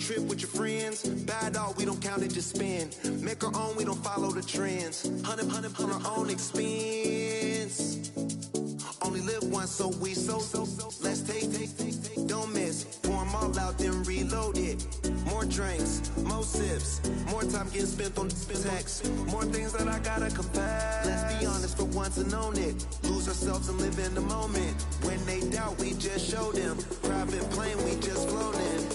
trip with your friends. Bad dog, we don't count it, just spend. Make our own, we don't follow the trends. Hundred on our own expense. Only live once, so let's take, don't miss. Pour 'em all out, then reload it. More drinks, more sips, more time getting spent on text. More things that I gotta confess. Let's be honest for once and own it. Lose ourselves and live in the moment. When they doubt, we just show them. Private plane, we just float in.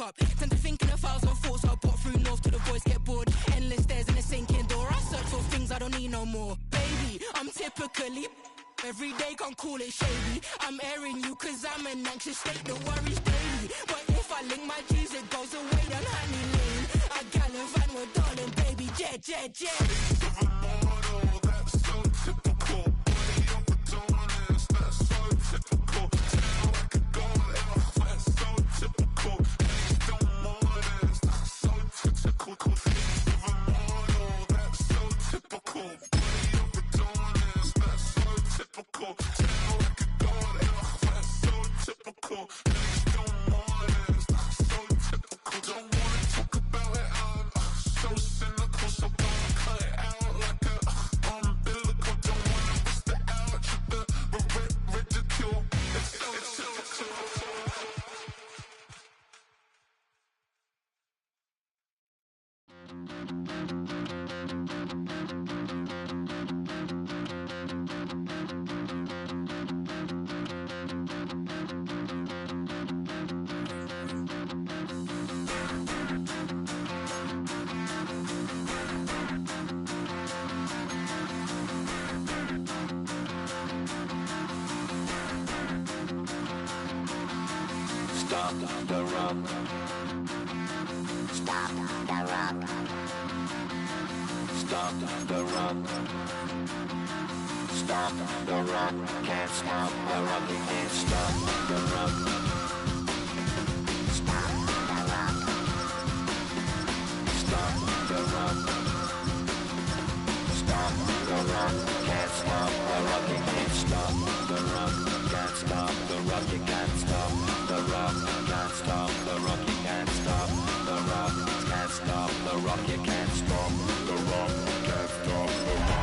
Up. Tend to think in 1,000 thoughts. I'll pop through north till the boys get bored. Endless stairs in a sinking door. I search for things I don't need no more. Baby, I'm typically every day, can't call it shady. I'm airing you cause I'm an anxious state that worries daily. But if I link my G's, it goes away down Honey Lane. I gallivant with darling, baby, jet. That's so typical. Body of a dominance, that's so typical. Tell like a god, that's so typical. Stop the rock. Stop the rock. Stop the rock. Stop the rock. Can't stop the rock. You can't stop the rock. Stop the rock. Stop the rock. Stop the rock. Can't stop the rock. You can't stop the rock. Can't stop the rock. You can't stop the rock. Can't stop the rock. You can't stop the rock. Can't stop the rock. You can't stop the rock. Can't stop the rock.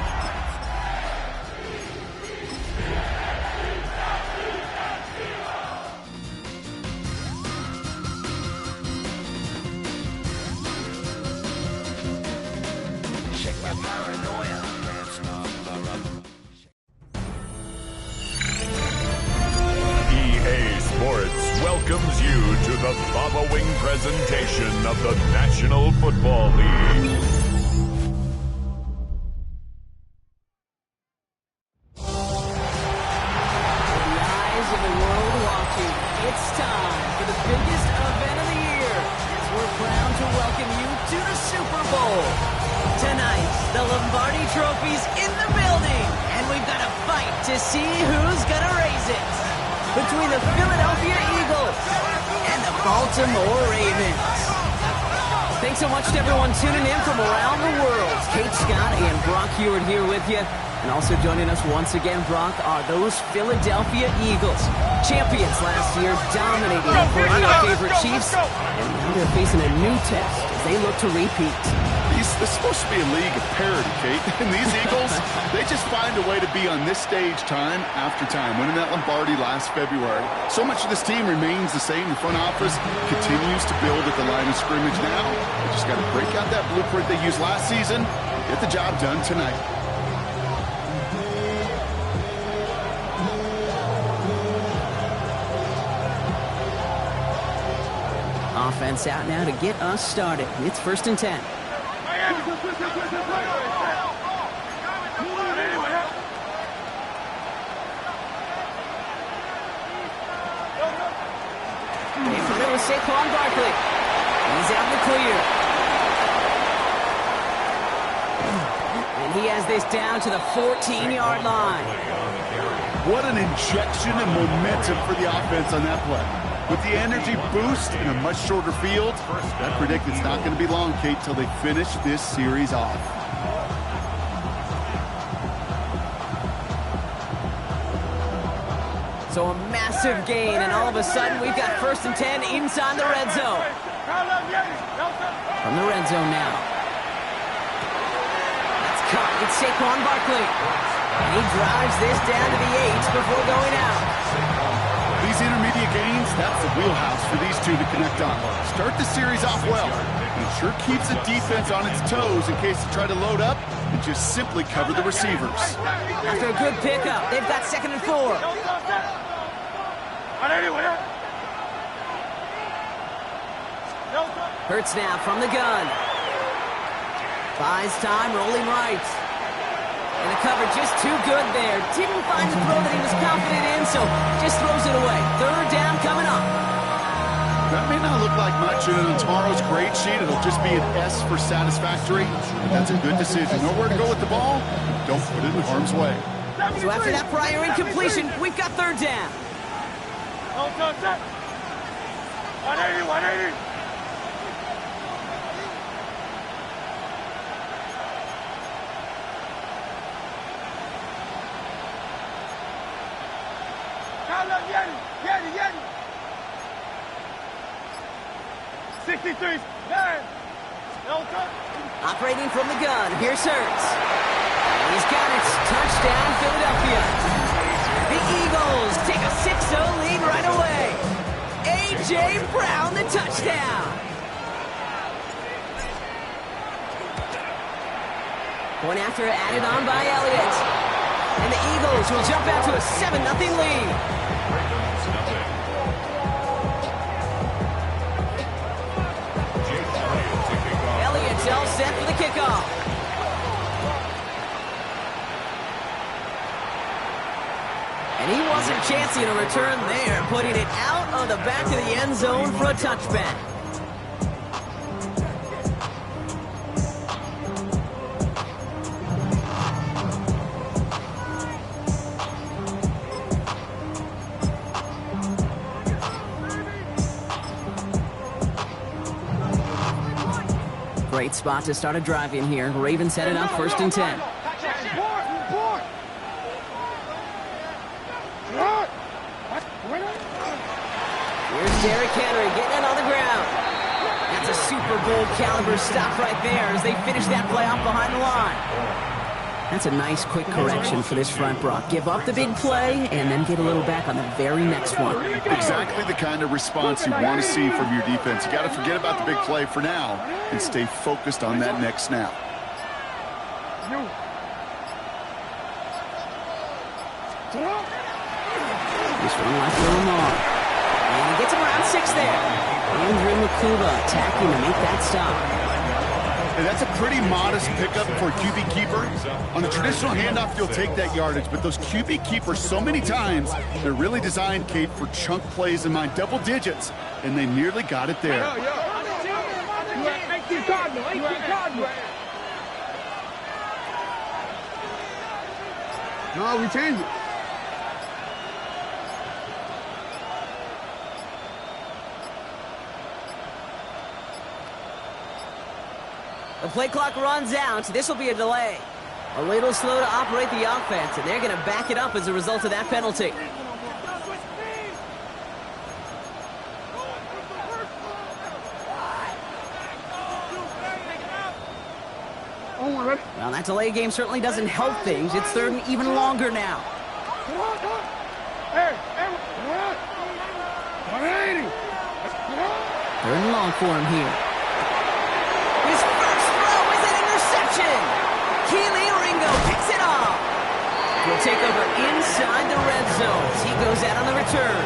to the following presentation of the National Football League. It's time for the biggest event of the year as we're proud to welcome you to the Super Bowl. Tonight, the Lombardi Trophy's in the building, and we've got a fight to see who's gonna raise it. Between the Philadelphia Eagles and the Baltimore Ravens. Thanks so much to everyone tuning in from around the world. Kate Scott and Brock Huard here with you. And also joining us once again, Brock, are those Philadelphia Eagles. Champions last year, dominating our favorite Chiefs. And now they're facing a new test as they look to repeat. This is supposed to be a league of parity, Kate. And these Eagles, they just find a way to be on this stage time after time. Winning that Lombardi last February. So much of this team remains the same. The front office continues to build at the line of scrimmage now. They just got to break out that blueprint they used last season, get the job done tonight. Offense out now to get us started. It's 1st and 10. They run it with Saquon Barkley. He's out in the clear. And he has this down to the 14-yard line. What an injection and momentum for the offense on that play. With the energy boost in a much shorter field, I predict it's not going to be long, Kate, till they finish this series off. So a massive gain, and all of a sudden we've got 1st and 10 inside the red zone. From the red zone now. That's caught. It's Saquon Barkley. He drives this down to the 8 before going out. These intermediate gains, that's the wheelhouse for these two to connect on. Start the series off well. It sure keeps the defense on its toes in case they try to load up and just simply cover the receivers. After a good pickup, they've got 2nd and 4. Hurts now from the gun. Buys time, rolling right. And the cover just too good there. Didn't find the throw that he was confident in, so just throws it away. 3rd down coming up. That may not look like much, and on tomorrow's grade sheet, it'll just be an S for satisfactory. That's a good decision. Know where to go with the ball, don't put it in harm's way. So after that prior incompletion, we've got 3rd down. 180. Yeti. 63. Operating from the gun, here's Hurts. He's got it. Touchdown, Philadelphia. The Eagles take a 6-0 lead right away. A.J. Brown, the touchdown. Point after added on by Elliott. And the Eagles will jump out to a 7-0 lead. Elliott's all set for the kickoff. And he wasn't chancing a return there, putting it out of the back of the end zone for a touchback. Great spot to start a drive in here. Ravens headed up 1st and 10. Here's Derrick Henry getting it on the ground. That's a Super Bowl caliber stop right there as they finish that play off behind the line. That's a nice quick correction for this front, Brock. Give up the big play and then get a little back on the very next one. Exactly the kind of response you want to see from your defense. You got to forget about the big play for now and stay focused on that next snap. This one left for Lamar. And he gets him around 6 there. Andrew Makuba attacking to make that stop. And that's a pretty modest pickup for a QB keeper. On a traditional handoff, you'll take that yardage, but those QB keepers, so many times, they're really designed, Kate, for chunk plays in my double digits, and they nearly got it there. No, we changed it. The play clock runs out. This will be a delay. A little slow to operate the offense, and they're going to back it up as a result of that penalty. Well, that delay game certainly doesn't help things. It's third and even longer now. Third and long for him here. His first throw is an interception. Keely Ringo picks it off. He'll take over inside the red zone as he goes out on the return.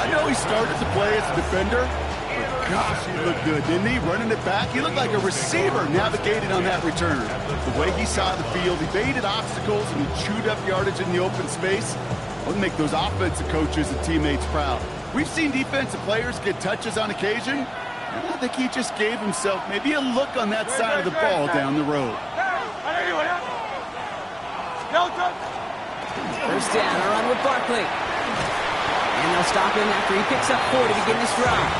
I know he started to play as a defender, but gosh, he looked good, didn't he? Running it back, he looked like a receiver navigating on that return. The way he saw the field, he baited obstacles and he chewed up yardage in the open space. Would make those offensive coaches and teammates proud. We've seen defensive players get touches on occasion. I think he just gave himself maybe a look on that side of the ball down the road. First down, a run with Barkley. And they'll stop him after he picks up 4 to begin this drive.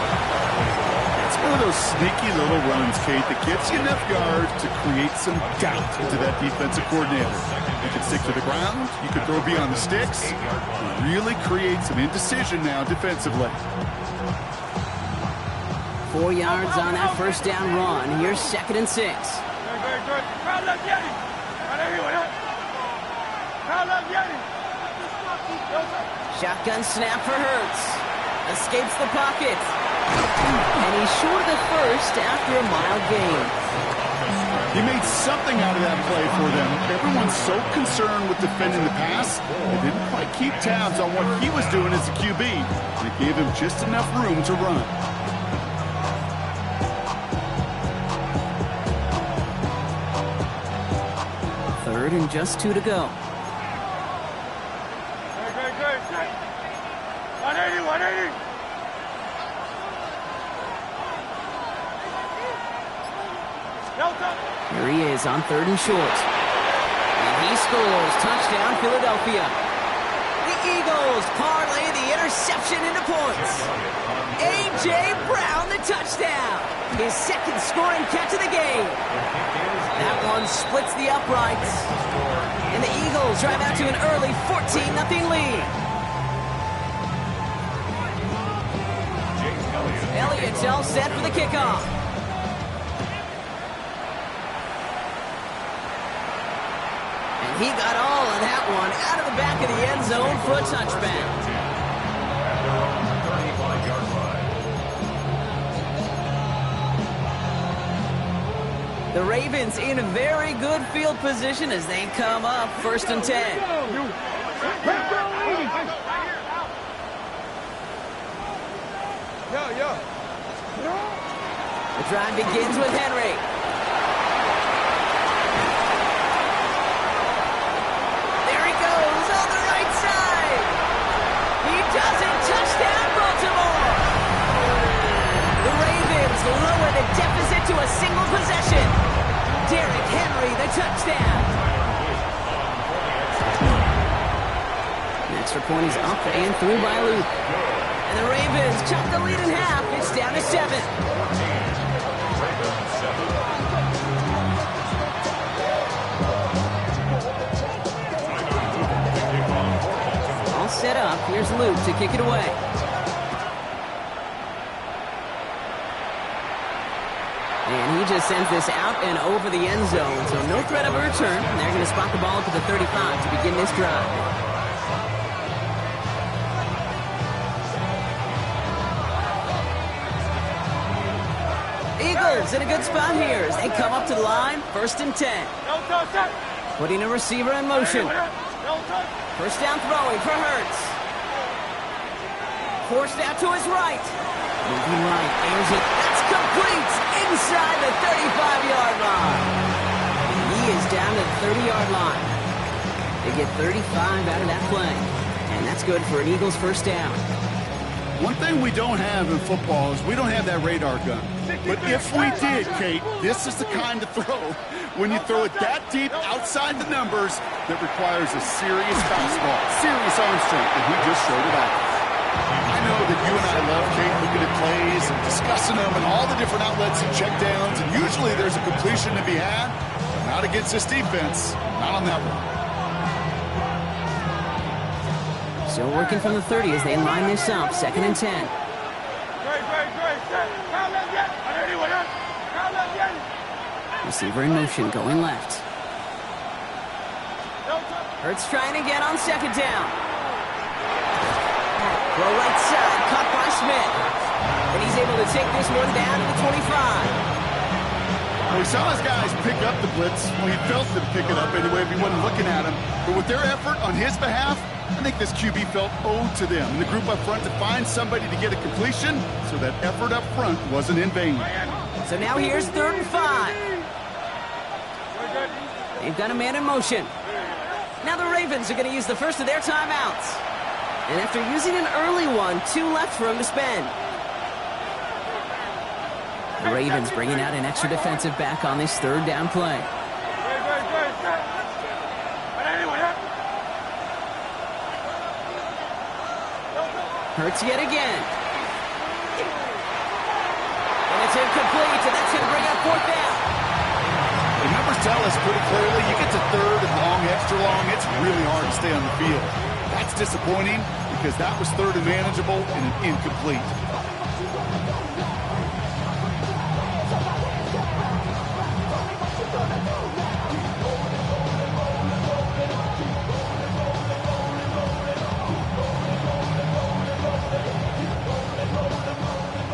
It's one of those sneaky little runs, Kate, that gets you enough yards to create some doubt into that defensive coordinator. You can stick to the ground, you can throw beyond the sticks, really create some indecision now defensively. 4 yards on that first down run. Here's 2nd and 6. Shotgun snap for Hurts. Escapes the pocket. And he's short of the first after a mild gain. He made something out of that play for them. Everyone's so concerned with defending the pass, they didn't quite keep tabs on what he was doing as a QB. They gave him just enough room to run. Third and just 2 to go. 180. Here he is on 3rd and short. And he scores. Touchdown, Philadelphia. The Eagles parlay the interception into points. A.J. Brown, the touchdown. His 2nd scoring catch of the game. That one splits the uprights. And the Eagles drive out to an early 14-0 lead. Elliott's all set for the kickoff. And he got all of that one out of the back of the end zone for a touchback. The Ravens in a very good field position as they come up 1st and 10. The drive begins with Henry. There he goes on the right side. He does it. Touchdown, Baltimore. The Ravens lower the deficit to a single possession. Derrick Henry, the touchdown. The extra point is up and through by Luke. And the Ravens chop the lead in half. It's down to 7. All set up. Here's Luke to kick it away. And he just sends this out and over the end zone. So no threat of a return. And they're going to spot the ball to the 35 to begin this drive. Eagles in a good spot here as they come up to the line, 1st and 10. Putting a receiver in motion. First down throwing for Hurts. Forced out to his right. Moving right, airs it. That's complete inside the 35-yard line. And he is down to the 30-yard line. They get 35 out of that play. And that's good for an Eagles first down. One thing we don't have in football is we don't have that radar gun. But if we did, Kate, this is the kind of throw when you throw it that deep outside the numbers that requires a serious fastball, serious arm strength, and he just showed it off. I know that you and I love, Kate, looking at plays and discussing them and all the different outlets and checkdowns, and usually there's a completion to be had, but not against this defense, not on that one. Still working from the 30 as they line this up, 2nd and 10. Receiver in motion, going left. Hurts trying to get on 2nd down. Throw right side, caught by Smith. And he's able to take this one down to the 25. Well, we saw his guys pick up the blitz. Well, he felt them pick it up anyway if he wasn't looking at him. But with their effort on his behalf, I think this QB felt owed to them. And the group up front to find somebody to get a completion, so that effort up front wasn't in vain. So now here's 3rd and 5. They've got a man in motion. Now the Ravens are going to use the first of their timeouts. And after using an early one, 2 left for him to spend. The Ravens bringing out an extra defensive back on this 3rd down play. Hurts yet again. And it's incomplete, and that's going to bring up 4th down. The numbers tell us pretty clearly, you get to 3rd and long, extra long, it's really hard to stay on the field. That's disappointing because that was 3rd and manageable and an incomplete.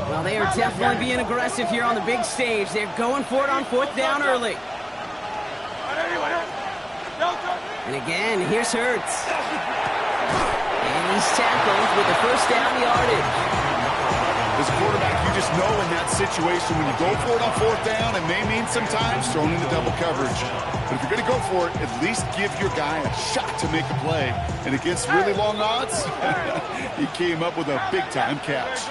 Well, they are definitely being aggressive here on the big stage. They're going for it on 4th down early. And again, here's Hurts. And he's tackled with the first down yardage. As a quarterback, you just know in that situation when you go for it on 4th down, it may mean sometimes thrown into double coverage. But if you're going to go for it, at least give your guy a shot to make a play. And against really long odds, he came up with a big-time catch.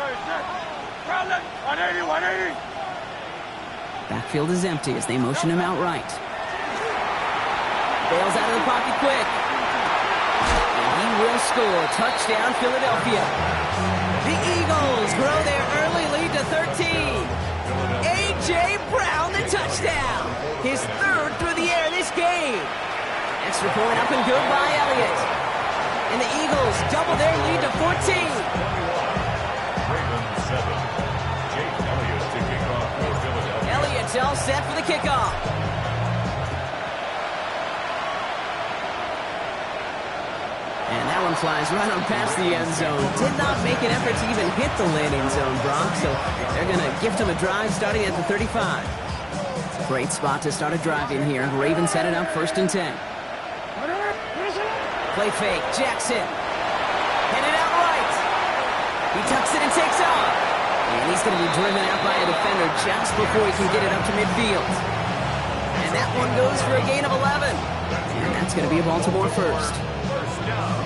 Backfield is empty as they motion him out right. Bails out of the pocket quick. And he will score. Touchdown, Philadelphia. The Eagles grow their early lead to 13. A.J. Brown, the touchdown. His 3rd through the air this game. Extra point up and good by Elliott. And the Eagles double their lead to 14. Ravens 7. Jake Elliott to kick off for Philadelphia. Elliott's all set for the kickoff. And that one flies right on past the end zone. Did not make an effort to even hit the landing zone, Brock. So they're going to gift him a drive starting at the 35. Great spot to start a drive in here. Ravens set it up 1st and 10. Play fake. Jackson. Headed out right. He tucks it and takes off. And he's going to be driven out by a defender just before he can get it up to midfield. And that one goes for a gain of 11. And that's going to be a Baltimore first.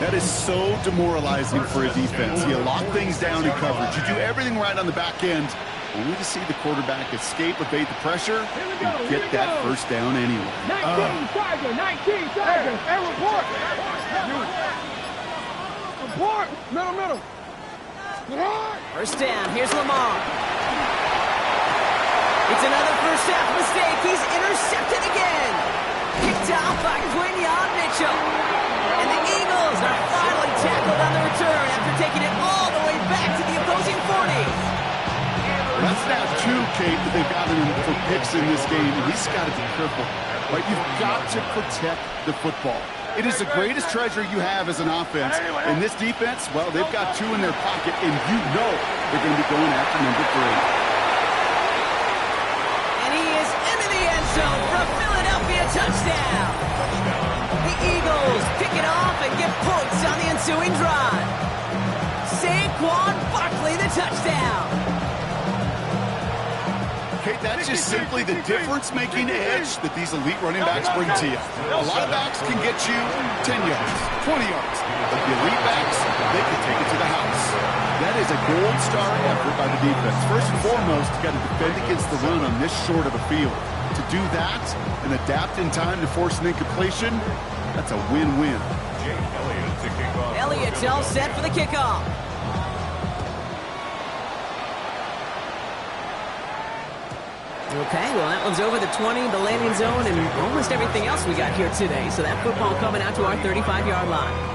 That is so demoralizing for a defense. You lock things down in coverage. You do everything right on the back end, only to see the quarterback escape, evade the pressure, and get that first down anyway. 19 Tiger, 19 Tiger. Hey, report. Report. Middle. First down, here's Lamar. It's another first half mistake. He's intercepted again. Picked off by Quinyon Mitchell. And the Eagles are finally tackled on the return after taking it all the way back to the opposing 40. That's now 2, Kate, that they've gotten him for picks in this game, and he's got to be careful. Right? You've got to protect the football. It is the greatest treasure you have as an offense. In this defense, well, they've got 2 in their pocket, and you know they're going to be going after number 3. And he is into the end zone for a Philadelphia touchdown. The Eagles pick it off and get points on the ensuing drive. Saquon Barkley, the touchdown. Okay, that's just simply the difference-making edge that these elite running backs bring to you. A lot of backs can get you 10 yards, 20 yards, but the elite backs, they can take it to the house. That is a gold star effort by the defense. First and foremost, you got to defend against the run on this short of a field. To do that and adapt in time to force an incompletion, that's a win-win. Elliott's all set for the kickoff. Okay, well, that one's over the 20, the landing zone, and almost everything else we got here today. So that football coming out to our 35-yard line.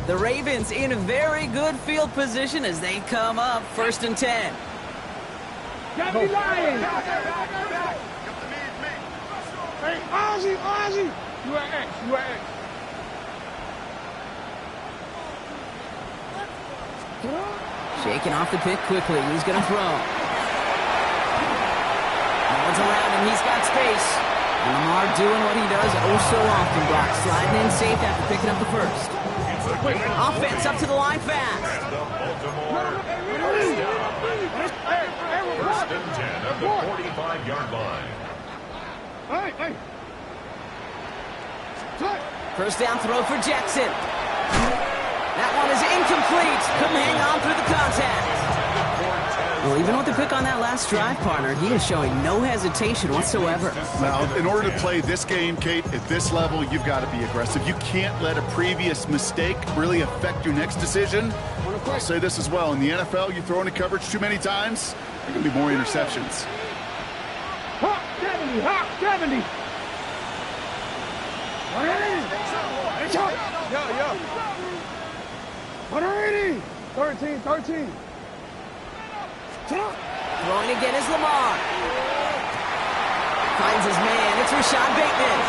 The Ravens in a very good field position as they come up, 1st and 10. Got me lying. Hey, Ozzy. You at X. Shaking off the pick quickly. He's going to throw. No one's around him. He's got space. And Lamar doing what he does oh so often, Brock. Sliding in safe after picking up the first. Offense up to the line fast. First and 10 at the 45-yard line. Hey. First down throw for Jackson. That one is incomplete. Couldn't hang on through the contact. Well, even with the pick on that last drive, partner, he is showing no hesitation whatsoever. Well, in order to play this game, Kate, at this level, you've got to be aggressive. You can't let a previous mistake really affect your next decision. I'll say this as well. In the NFL, you throw into coverage too many times, there are going to be more interceptions. Hop 70. 180. 13. Throwing again is Lamar. Finds his man. It's Rashad Bateman.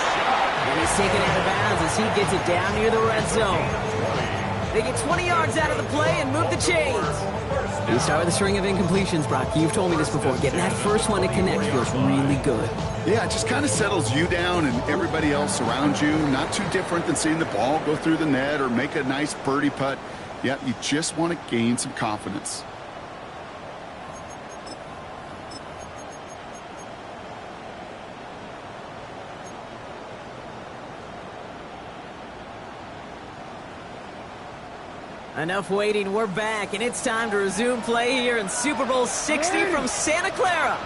And he's taken out of bounds as he gets it down near the red zone. They get 20 yards out of the play and move the chains. We start with a string of incompletions, Brock. You've told me this before. Getting that first one to connect feels really good. Yeah, it just kind of settles you down and everybody else around you. Not too different than seeing the ball go through the net or make a nice birdie putt. Yeah, you just want to gain some confidence. Enough waiting, we're back, and it's time to resume play here in Super Bowl 60 from Santa Clara.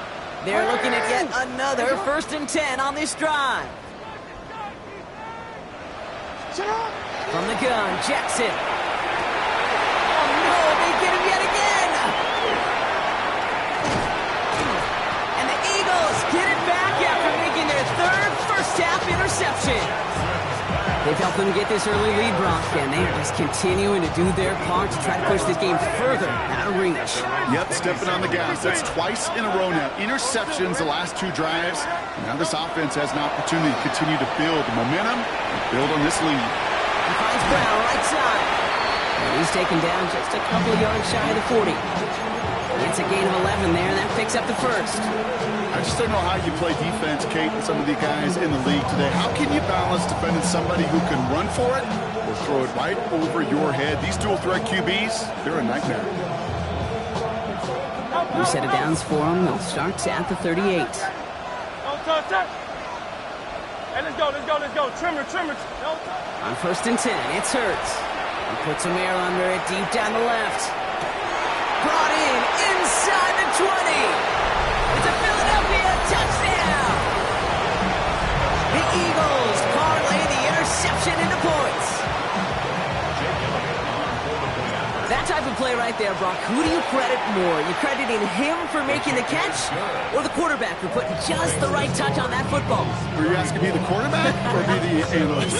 They're looking at yet another 1st and 10 on this drive. From the gun, Jackson. Oh no, they get him yet again! And the Eagles get it back after making their 3rd first-half interception. They've helped them get this early lead, Brock, and they are just continuing to do their part to try to push this game further out of reach. Yep, stepping on the gas. That's twice in a row now. Interceptions the last 2 drives. Now this offense has an opportunity to continue to build momentum and build on this lead. He finds Brown right side. And he's taken down just a couple of yards shy of the 40. It's a gain of 11 there, and that picks up the first. I just don't know how you play defense, Kate, and some of the guys in the league today. How can you balance defending somebody who can run for it or throw it right over your head? These dual threat QBs, they're a nightmare. New set of downs for them. They'll start at the 38. Hey, let's go. Trimmer. On 1st and 10, it's Hurts. He puts some air under it deep down the left. Brought in inside the 20. It's a Philadelphia touchdown. The Eagles parlay the interception into points. That type of play right there, Brock, who do you credit more? You crediting him for making the catch or the quarterback for putting just the right touch on that football? Are you asking me the quarterback or me the analyst?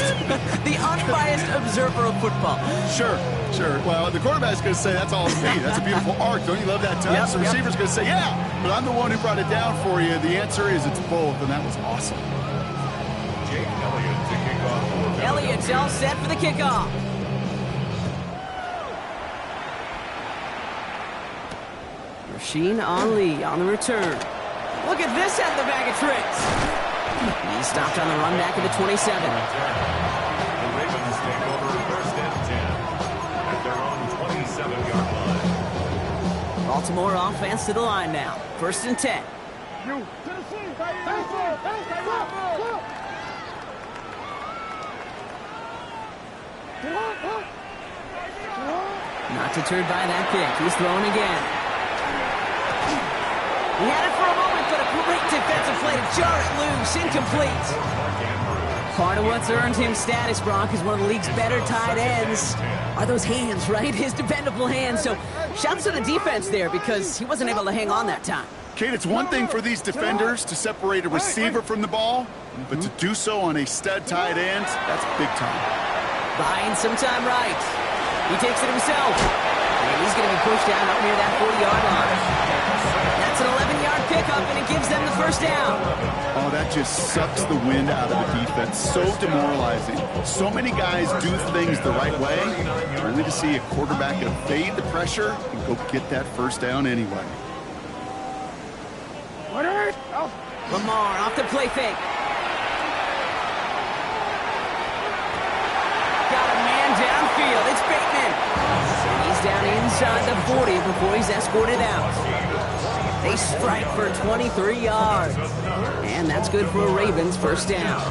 The unbiased observer of football. Sure. Well, the quarterback's going to say, that's all it's me. That's a beautiful arc. Don't you love that touch? Yep, the receiver's going to say, yeah, but I'm the one who brought it down for you. The answer is it's both, and that was awesome. Jake Elliott to kick off. Elliott's all set for the kickoff. Rasheen Ali on the return. Look at this out of the bag of tricks. He stopped on the run back at the 27. The Ravens take over first and 10 at their own 27-yard line. Baltimore offense to the line now. First and 10. Not deterred by that pick. He's throwing again. He had it for a moment, but a great defensive play to jar it loose. Incomplete. Part of what's earned him status, Brock, is one of the league's better tight ends. Are those hands, right? His dependable hands. So shouts to the defense there because he wasn't able to hang on that time. Kate, it's one thing for these defenders to separate a receiver from the ball, but to do so on a stud tight end, that's big time. Buying some time right. He takes it himself. And he's going to be pushed down up near that 40-yard line. That's an 11-yard pickup, and it gives them the first down. Oh, that just sucks the wind out of the defense. So demoralizing. So many guys do things the right way, only to see a quarterback evade the pressure and go get that first down anyway. Lamar off the play fake. Got a man downfield. It's Bateman. And he's down inside the 40 before he's escorted out. They strike for 23 yards. And that's good for a Ravens first down.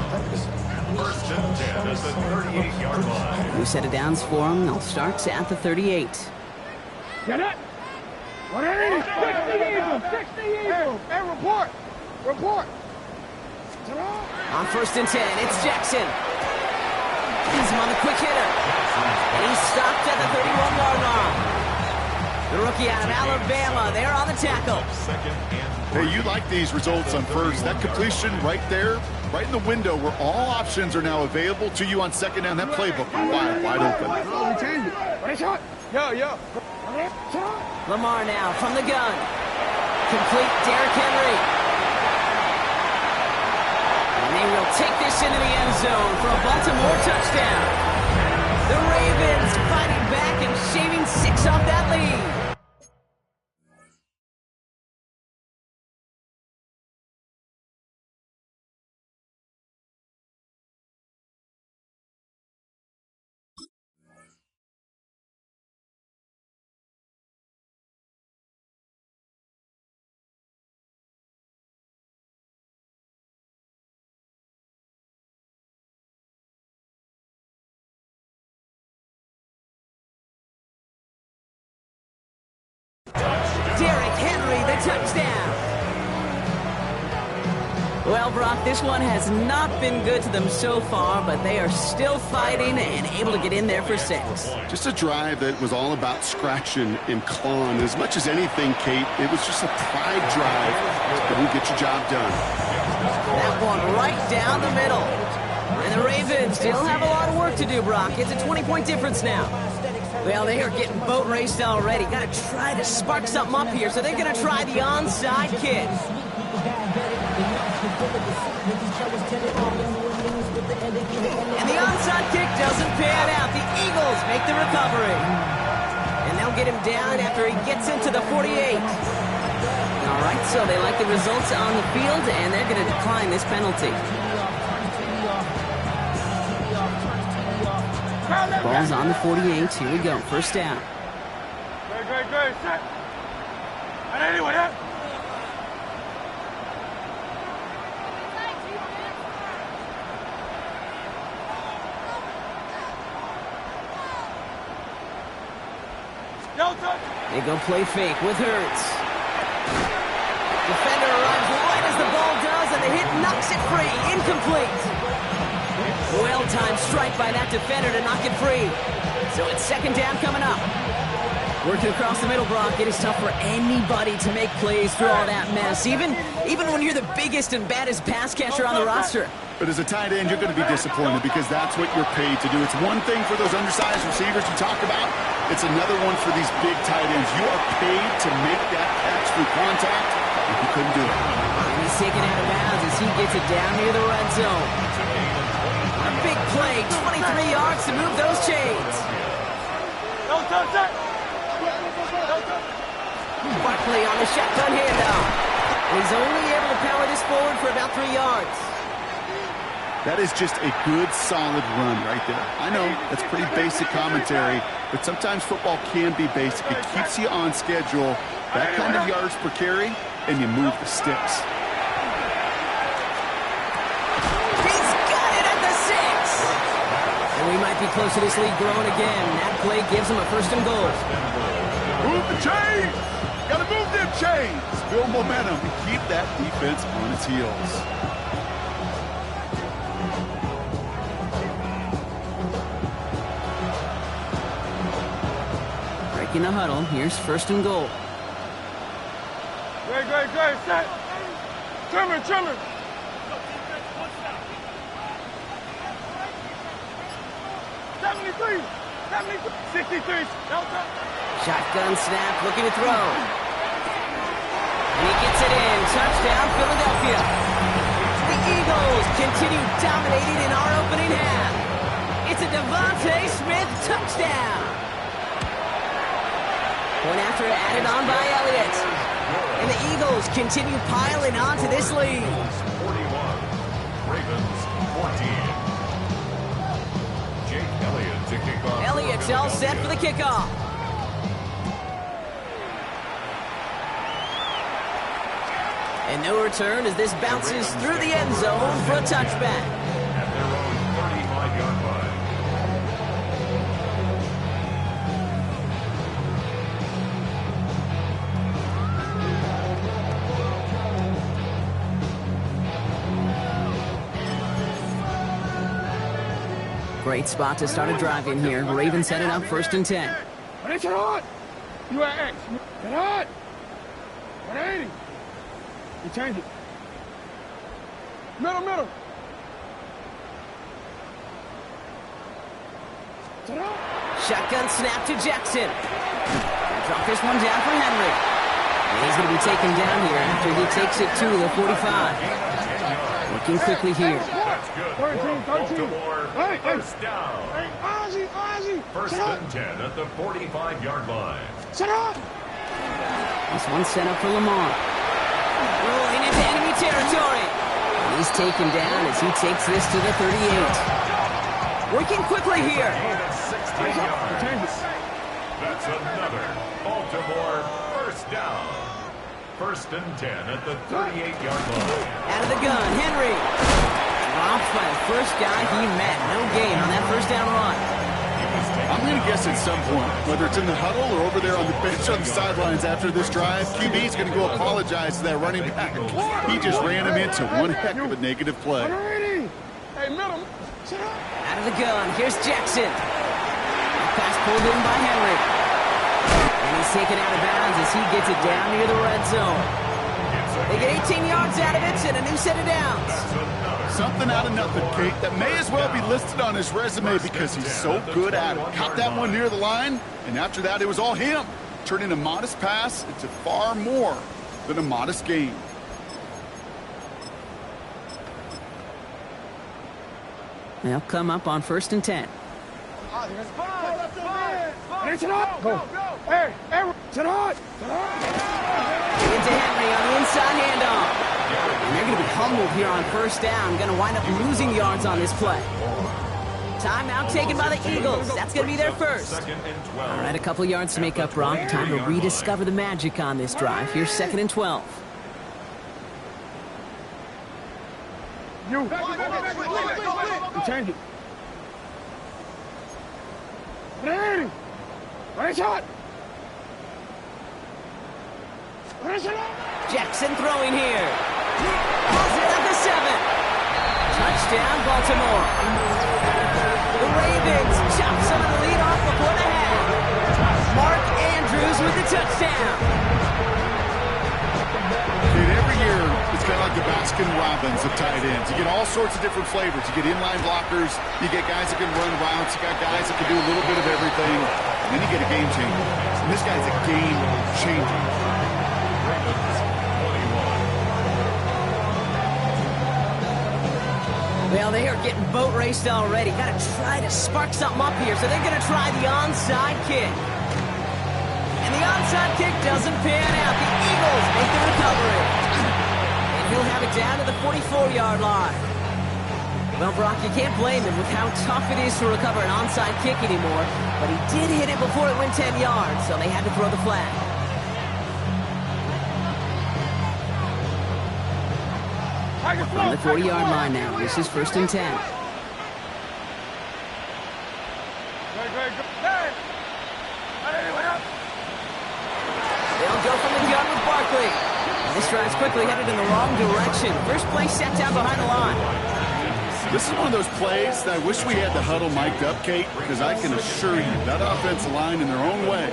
First and 10 at the 38-yard line. New set of downs for him. They'll start at the 38. Get it? 60 Eagles! 60 Eagles! Hey, report! Report! On first and 10, it's Jackson. He's him on the quick hitter. And he's stopped at the 31-yard line. The rookie out of Alabama, they're on the tackle. Hey, you like these results on first. That completion right there, right in the window where all options are now available to you on second down. That playbook wide open. Yo. Lamar now from the gun. Complete Derrick Henry. And they will take this into the end zone for a Baltimore touchdown. The Ravens fighting back and shaving 6 off that lead. Derrick Henry, the touchdown. Well, Brock, this one has not been good to them so far, but they are still fighting and able to get in there for 6. Just a drive that was all about scratching and clawing. As much as anything, Kate, it was just a pride drive to go get your job done. That one right down the middle. And the Ravens still have a lot of work to do, Brock. It's a 20-point difference now. Well, they are getting boat raced already. Got to try to spark something up here, so they're going to try the onside kick. And the onside kick doesn't pan out. The Eagles make the recovery. And they'll get him down after he gets into the 48. All right, so they like the results on the field, and they're going to decline this penalty. Ball's on the 48. Here we go. First down. Great. Set. And anyway, They go play fake with Hurts. Defender arrives right as the ball does, and the hit knocks it free. Incomplete. Well-timed strike by that defender to knock it free. So it's second down coming up. Working across the middle, Brock. It is tough for anybody to make plays through all that mess, even when you're the biggest and baddest pass catcher on the roster. But as a tight end, you're going to be disappointed because that's what you're paid to do. It's one thing for those undersized receivers you talk about. It's another one for these big tight ends. You are paid to make that catch through contact, and you couldn't do it. And he's taken out of bounds as he gets it down near the red zone. A big play, 23 yards to move those chains. Barkley on the shotgun handoff. And he's only able to power this forward for about 3 yards. That is just a good, solid run right there. I know, that's pretty basic commentary, but sometimes football can be basic. It keeps you on schedule, that kind of yards per carry, and you move the sticks. He's got it at the 6. And we might be close to this lead growing again. That play gives him a 1st and goal. Move the chains! Gotta move them chains! Build momentum and keep that defense on its heels. Breaking the huddle. Here's 1st and goal. Great, set. Trimmer. 73, 63, Delta. Shotgun snap, looking to throw. And he gets it in. Touchdown, Philadelphia. The Eagles continue dominating in our opening half. It's a Devontae Smith touchdown. Point after added on by Elliott. And the Eagles continue piling on to this lead. 41, Ravens 14. Jake Elliott to kick off. Elliott's all set for the kickoff. And no return as this bounces through the end zone for a touchback. At their own 35-yard line. Great spot to start a drive in here. Ravens headed up 1st and 10. It's hot. You are X. It's hot. 180. You change it. Middle. Shotgun snap to Jackson. Drop this one down for Henry. And he's going to be taken down here after he takes it to the 45. Looking quickly here. That's good. 13. Baltimore, Hey. first down. Hey, Ozzy. 1st and 10 at the 45-yard line. Set up. This one set up for Lamar. Rolling into enemy territory. And he's taken down as he takes this to the 38. Working quickly here. Gain of 16 yards. That's another Baltimore first down. 1st and 10 at the 38-yard line. Out of the gun, Henry. Dropped by the first guy he met. No gain on that 1st down run. I'm going to guess at some point, whether it's in the huddle or over there on the bench on the sidelines after this drive, QB's going to go apologize to that running back. He just ran him into one heck of a negative play. 180. Hey, middle. Set up. Out of the gun, here's Jackson. Pass pulled in by Henry. And he's taken out of bounds as he gets it down near the red zone. They get 18 yards out of it and a new set of downs. Something out of nothing, Kate, that may as well be listed on his resume because he's so good at it. Caught that one near the line, and after that, it was all him. Turning a modest pass into far more than a modest gain. They'll come up on 1st and 10. It's hot. Go. Hey, set up. Into Henry on the inside handoff. And they're going to be humbled here on 1st down. Going to wind up losing yards on this play. Timeout taken by the Eagles. That's going to be their first. All right, a couple yards to make up, Rob. Time to rediscover the magic on this drive. Here's 2nd and 12. You change it. 180. It's hot. Jackson throwing here. Pulls it at the 7. Touchdown, Baltimore. The Ravens chop some of the lead off before the half. Mark Andrews with the touchdown. Dude, every year, it's kind of like the Baskin-Robbins of tight ends. You get all sorts of different flavors. You get inline blockers. You get guys that can run routes. You got guys that can do a little bit of everything. And then you get a game changer. And this guy's a game changer. Well, they are getting boat raced already. Got to try to spark something up here. So they're going to try the onside kick. And the onside onside kick doesn't pan out. The Eagles make the recovery. And he'll have it down to the 44-yard line. Well, Brock, you can't blame him with how tough it is to recover an onside kick anymore, but he did hit it before it went 10 yards, so they had to throw the flag. From the 40-yard line now, this is 1st and 10. They'll go from the gun with Barkley. And this drive's quickly headed in the wrong direction. First play set down behind the line. This is one of those plays that I wish we had the huddle mic'd up, Kate, because I can assure you that offensive line in their own way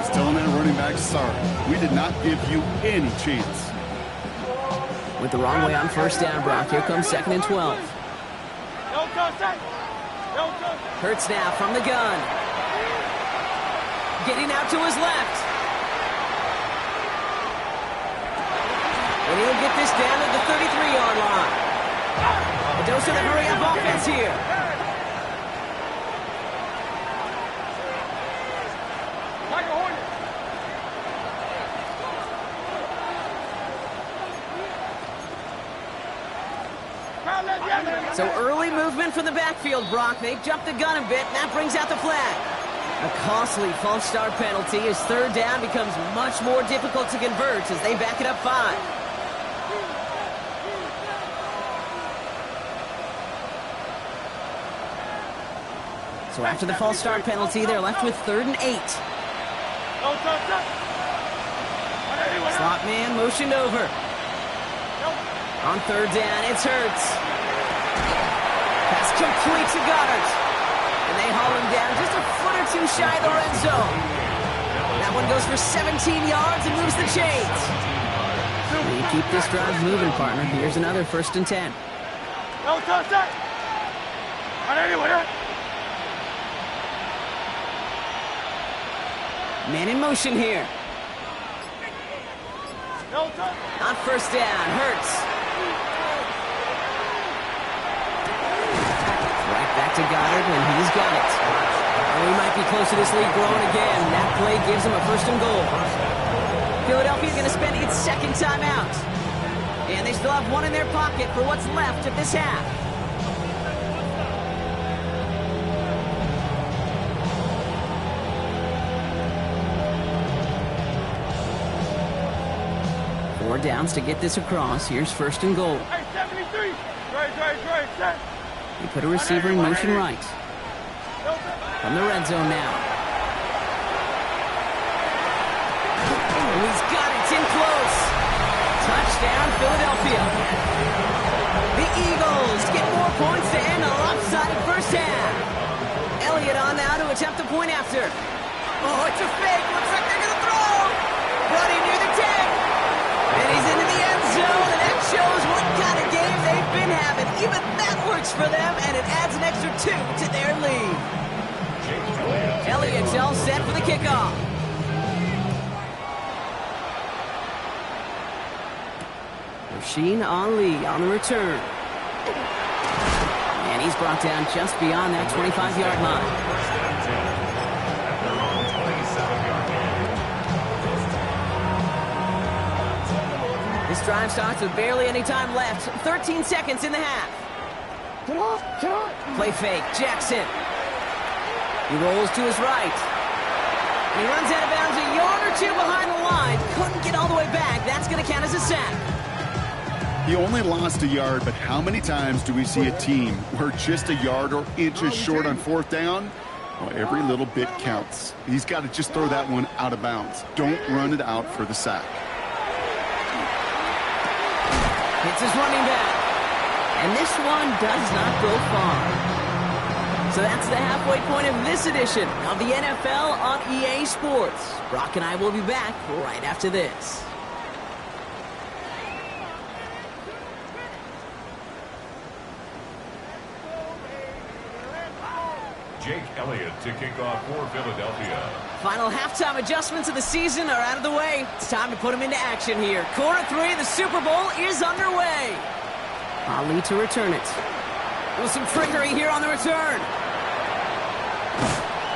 is telling that running back, sorry, we did not give you any chance. With the wrong way on 1st down, Brock. Here comes 2nd and 12. Hurts now from the gun. Getting out to his left. And he'll get this down at the 33-yard line. A dose of the hurry-up offense here. So early movement from the backfield, Brock. They jumped the gun a bit, and that brings out the flag. A costly false start penalty as 3rd down becomes much more difficult to convert as they back it up 5. So after the false start penalty, they're left with 3rd and 8. Slot man motioned over. On 3rd down, it's Hurts. Pass complete to Goddard. And they haul him down just a foot or two shy of the red zone. That one goes for 17 yards and moves the chains. You keep this drive moving, partner. Here's another 1st and 10. Man in motion here. On 1st down, Hurts. Right back to Goddard, and he's got it. And we might be close to this lead growing again. That play gives him a 1st and goal. Philadelphia's going to spend its 2nd timeout. And they still have one in their pocket for what's left of this half. Four downs to get this across. Here's 1st and goal. Hey, 73. Right. They put a receiver in motion right. From the red zone now. And he's got it. It's in close. Touchdown, Philadelphia. The Eagles get more points to end a lopsided 1st half. Elliott on now to attempt the point after. Oh, it's a fake. Looks like they're going to throw. Running near the 10. And he's into the end zone, and that shows what kind of game they've been having. Even that works for them, and it adds an extra 2 to their lead. Elliott's all set for the kickoff. Rasheen Ali on the return. And he's brought down just beyond that 25-yard line. This drive starts with barely any time left. 13 seconds in the half. Get off. Play fake. Jackson. He rolls to his right. And he runs out of bounds a yard or two behind the line. Couldn't get all the way back. That's going to count as a sack. He only lost a yard, but how many times do we see a team where just a yard or inches short on 4th down? Well, every little bit counts. He's got to just throw that one out of bounds. Don't run it out for the sack. Hits his running back. And this one does not go far. So that's the halfway point of this edition of the NFL on EA Sports. Brock and I will be back right after this. Jake Elliott to kick off for Philadelphia. Final halftime adjustments of the season are out of the way. It's time to put them into action here. Quarter 3, the Super Bowl is underway. Ali to return it. With some trickery here on the return.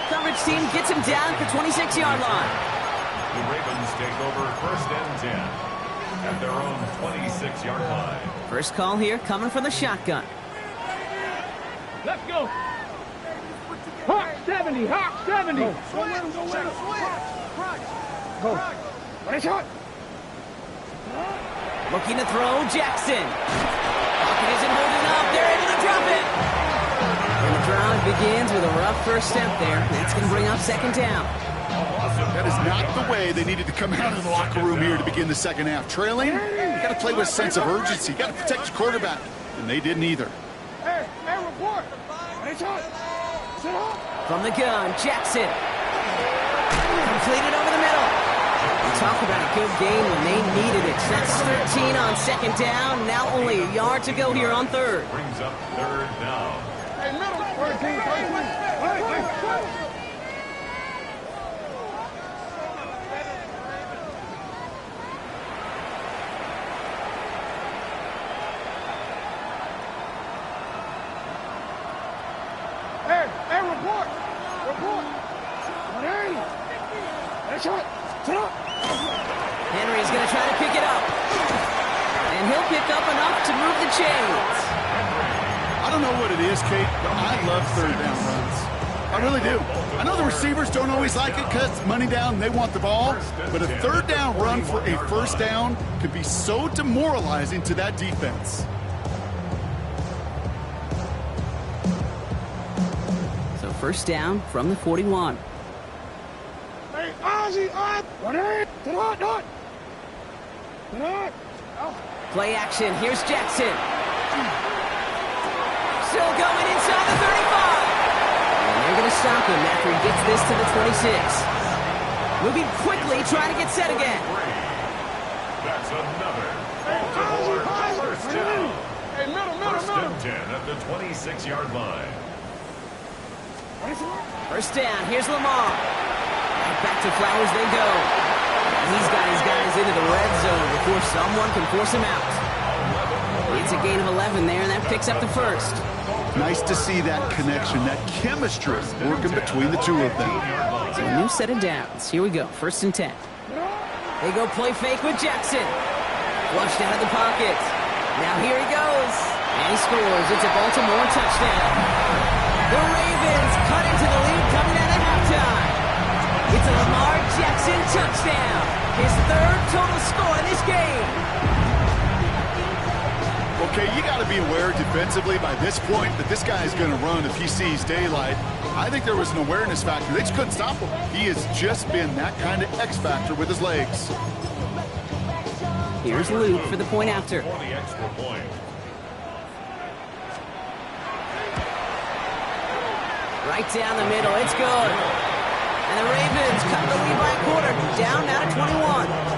Coverage team gets him down at the 26-yard line. The Ravens take over 1st and 10 at their own 26-yard line. First call here coming from the shotgun. Let's go. Hawk 70, Hawk 70. Go. Go. What is hot? Looking to throw, Jackson. Pocket isn't holding up. They're able to drop it. And the drive begins with a rough first step there. That's going to bring up 2nd down. That is not the way they needed to come out of the locker room here to begin the second half. Trailing, you got to play with a sense of urgency. You got to protect your quarterback. And they didn't either. Hey, report. What is hot? Sit up. From the gun, Jackson. Completed over the middle. Talk about a good game when they needed it. That's 13 on 2nd down. Now only a yard to go here on 3rd. Brings up 3rd down. Hey, middle. 13. Hey, report. Report. 180. That's hot. Sit up. Henry's going to try to pick it up. And he'll pick up enough to move the chains. I don't know what it is, Kate, but I love 3rd down runs. I really do. I know the receivers don't always like it because it's money down and they want the ball, but a 3rd down run for a 1st down could be so demoralizing to that defense. So 1st down from the 41. Hey, Ozzy, up. 180. Sit hot, not. Sit hot. Play action. Here's Jackson. Still going inside the 35. And they're going to stop him after he gets this to the 26. Moving quickly, trying to get set again. That's another Baltimore 1st down. Hey, middle. 1st and 10 at the 26-yard line. 1st down. Here's Lamar. Back to Flowers they go. He's got his guys into the red zone before someone can force him out. It's a gain of 11 there, and that picks up the 1st. Nice to see that connection, that chemistry working between the two of them. So a new set of downs. Here we go, 1st and 10. They go play fake with Jackson. Flushed out of the pocket. Now here he goes. And he scores. It's a Baltimore touchdown. The Ravens cut into the lead coming out of halftime. It's a Lamar Jackson touchdown. His 3rd total score in this game. Okay, you got to be aware defensively by this point that this guy is going to run if he sees daylight. I think there was an awareness factor. They just couldn't stop him. He has just been that kind of X factor with his legs. Here's Luke for the point after. For the extra point. Right down the middle. It's good. And the Ravens cut the lead by a quarter. Down now to 21.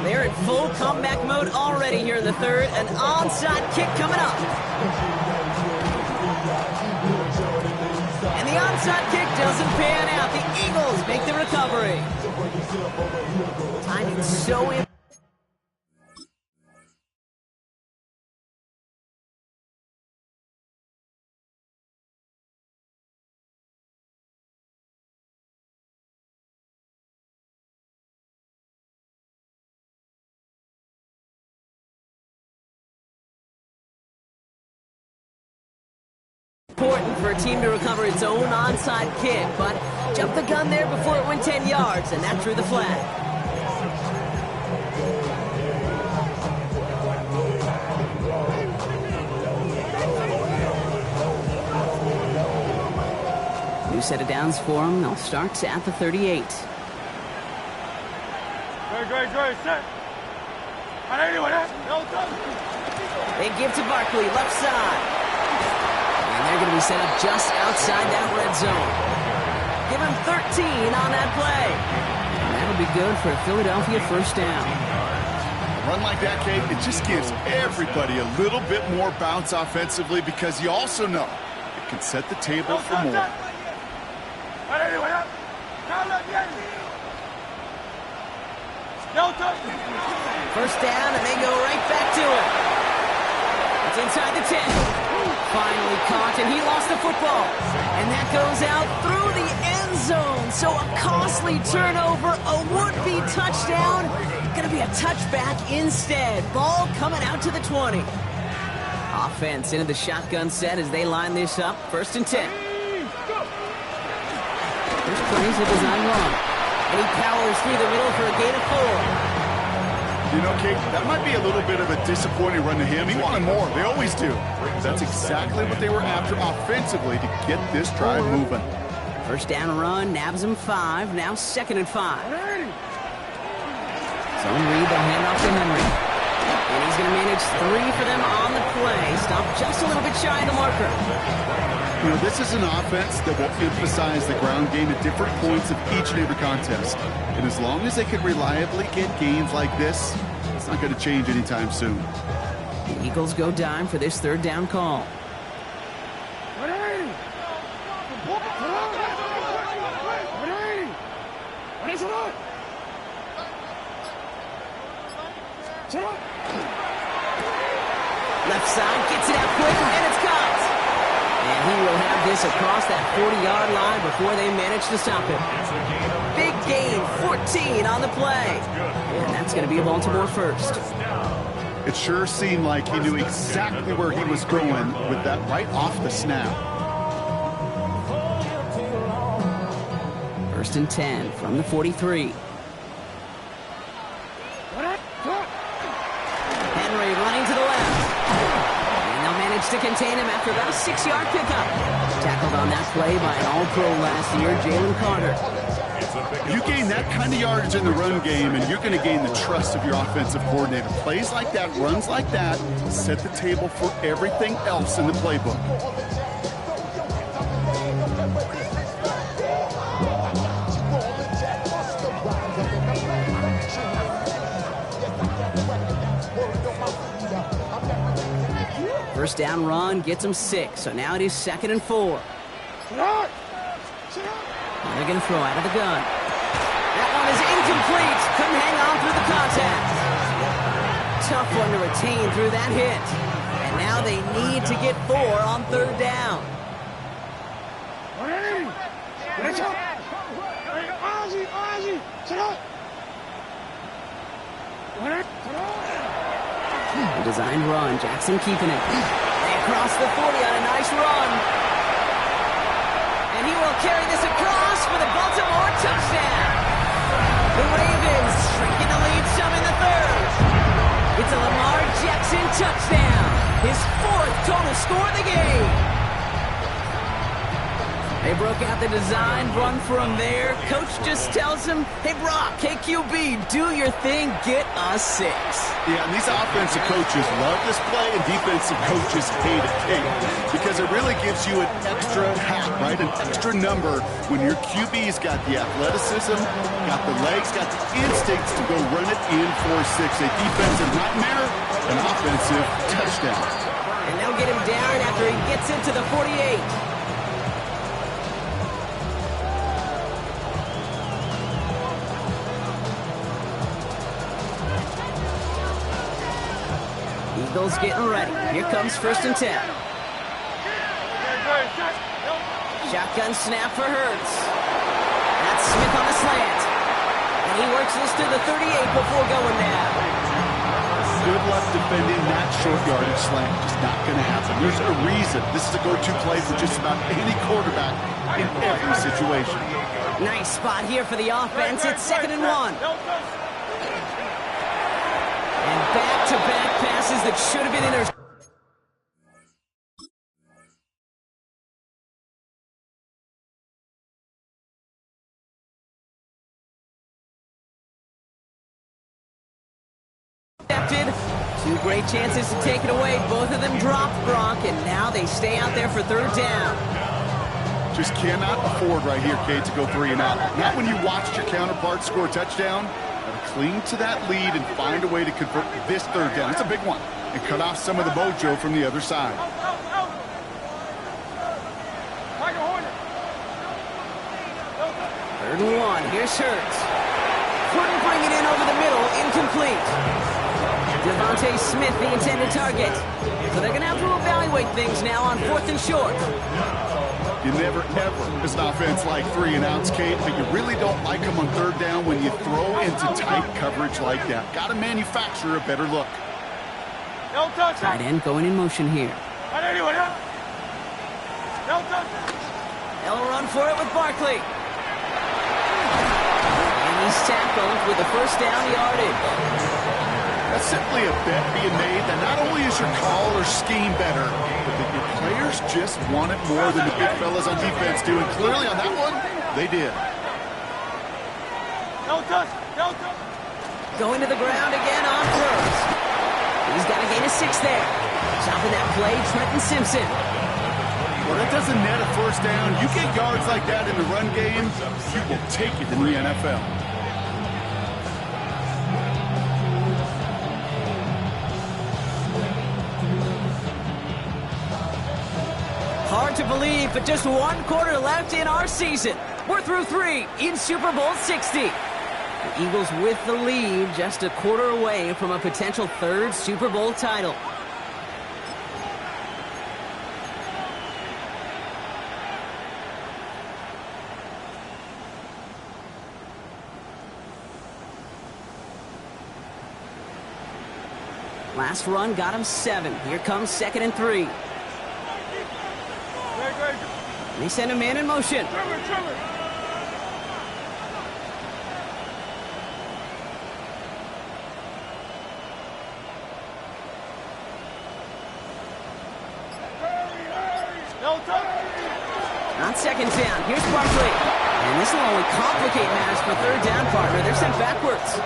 They're in full comeback mode already here in the 3rd. An onside kick coming up. And the onside kick doesn't pan out. The Eagles make the recovery. Timing so important. For a team to recover its own onside kick, but jumped the gun there before it went 10 yards, and that drew the flag. New set of downs for them. They'll start at the 38. Great, set. They give to Barkley, left side. And they're going to be set up just outside that red zone. Give him 13 on that play. And that'll be good for a Philadelphia 1st down. A run like that, Kate, it just gives everybody a little bit more bounce offensively because you also know it can set the table for more. 1st down, and they go right back to it. It's inside the 10. Finally caught, and he lost the football. And that goes out through the end So a costly turnover, a would-be touchdown, gonna be a touchback instead. Ball coming out to the 20. Offense into the shotgun set as they line this up. 1st and 10. First plays a design run. And he powers through the middle for a gain of 4. You know, Kate, that might be a little bit of a disappointing run to him. He wanted more. They always do. That's exactly what they were after offensively to get this drive moving. First down run, nabs him 5. Now 2nd and 5. Zone read, they'll hand off to Henry. And he's going to manage 3 for them on the play. Stop just a little bit shy of the marker. You know, this is an offense that will emphasize the ground game at different points of each and every contest. And as long as they can reliably get gains like this, it's not going to change anytime soon. The Eagles go dime for this 3rd down call. Left side, gets it out quick, and it's caught. And he will have this across that 40-yard line before they manage to stop him. Big gain, 14 on the play. And that's going to be a Baltimore first. It sure seemed like he knew exactly where he was going with that right off the snap. 1st and 10 from the 43. Henry running to the left. And they'll manage to contain him after about a 6-yard pickup. Tackled on that play by an All-Pro last year, Jalen Carter. You gain that kind of yardage in the run game, and you're going to gain the trust of your offensive coordinator. Plays like that, runs like that, set the table for everything else in the playbook. First down run gets him 6, so now it is 2nd and 4. Now they're going to throw out of the gun. That one is incomplete. Couldn't hang on through the contact. Tough one to retain through that hit. And now they need to get 4 on 3rd down. A designed run, Jackson keeping it. They cross the 40 on a nice run. And he will carry this across for the Baltimore touchdown. The Ravens shrinking the lead some in the 3rd. It's a Lamar Jackson touchdown. His 4th total score of the game. They broke out the design run from there. Coach just tells him, hey, Brock, KQB, do your thing, get us 6. Yeah, and these offensive coaches love this play, and defensive coaches hate it, because it really gives you an extra hat, right? An extra number when your QB's got the athleticism, got the legs, got the instincts to go run it in for 6. A defensive nightmare, an offensive touchdown. And they'll get him down after he gets into the 48. Eagles getting ready. Here comes 1st and 10. Shotgun snap for Hurts. That's Smith on the slant. And he works this to the 38 before going down. Good luck defending that short yardage slant. Just not going to happen. There's a reason. This is a go-to play for just about any quarterback in every situation. Nice spot here for the offense. It's 2nd and 1. And back-to-back passes that should have been intercepted. Two great chances to take it away. Both of them dropped, Gronk, and now they stay out there for 3rd down. Just cannot afford right here, Kate, to go 3 and out. Not when you watched your counterpart score a touchdown. Cling to that lead and find a way to convert this 3rd down. It's a big one. And cut off some of the mojo from the other side. 3rd and 1. Here's Hurts. Couldn't bring it in over the middle. Incomplete. Devontae Smith, the intended target. So they're going to have to evaluate things now on 4th and short. You never, ever, as an offense, like 3-and-outs, Kate, but you really don't like them on third down when you throw into tight coverage like that. Got to manufacture a better look. Tight end going in motion here. They'll run for it with Barkley. And he's tackled with the first down yardage. That's simply a bet being made that not only is your call or scheme better, but that your players just want it more than the big fellas on defense do. And clearly on that one, they did. Going to the ground again on first. He's got a gain of 6 there. Stopping that play, Trenton Simpson. Well, that doesn't net a first down. You get yards like that in the run game, you will take it in the NFL. Hard to believe, but just 1 quarter left in our season. We're through 3 in Super Bowl 60. The Eagles with the lead, just a quarter away from a potential 3rd Super Bowl title. Last run got him 7. Here comes 2nd and 3. They send a man in motion. On 2nd down, here's Barkley. And this will only complicate matters for 3rd down, partner. They're sent backwards.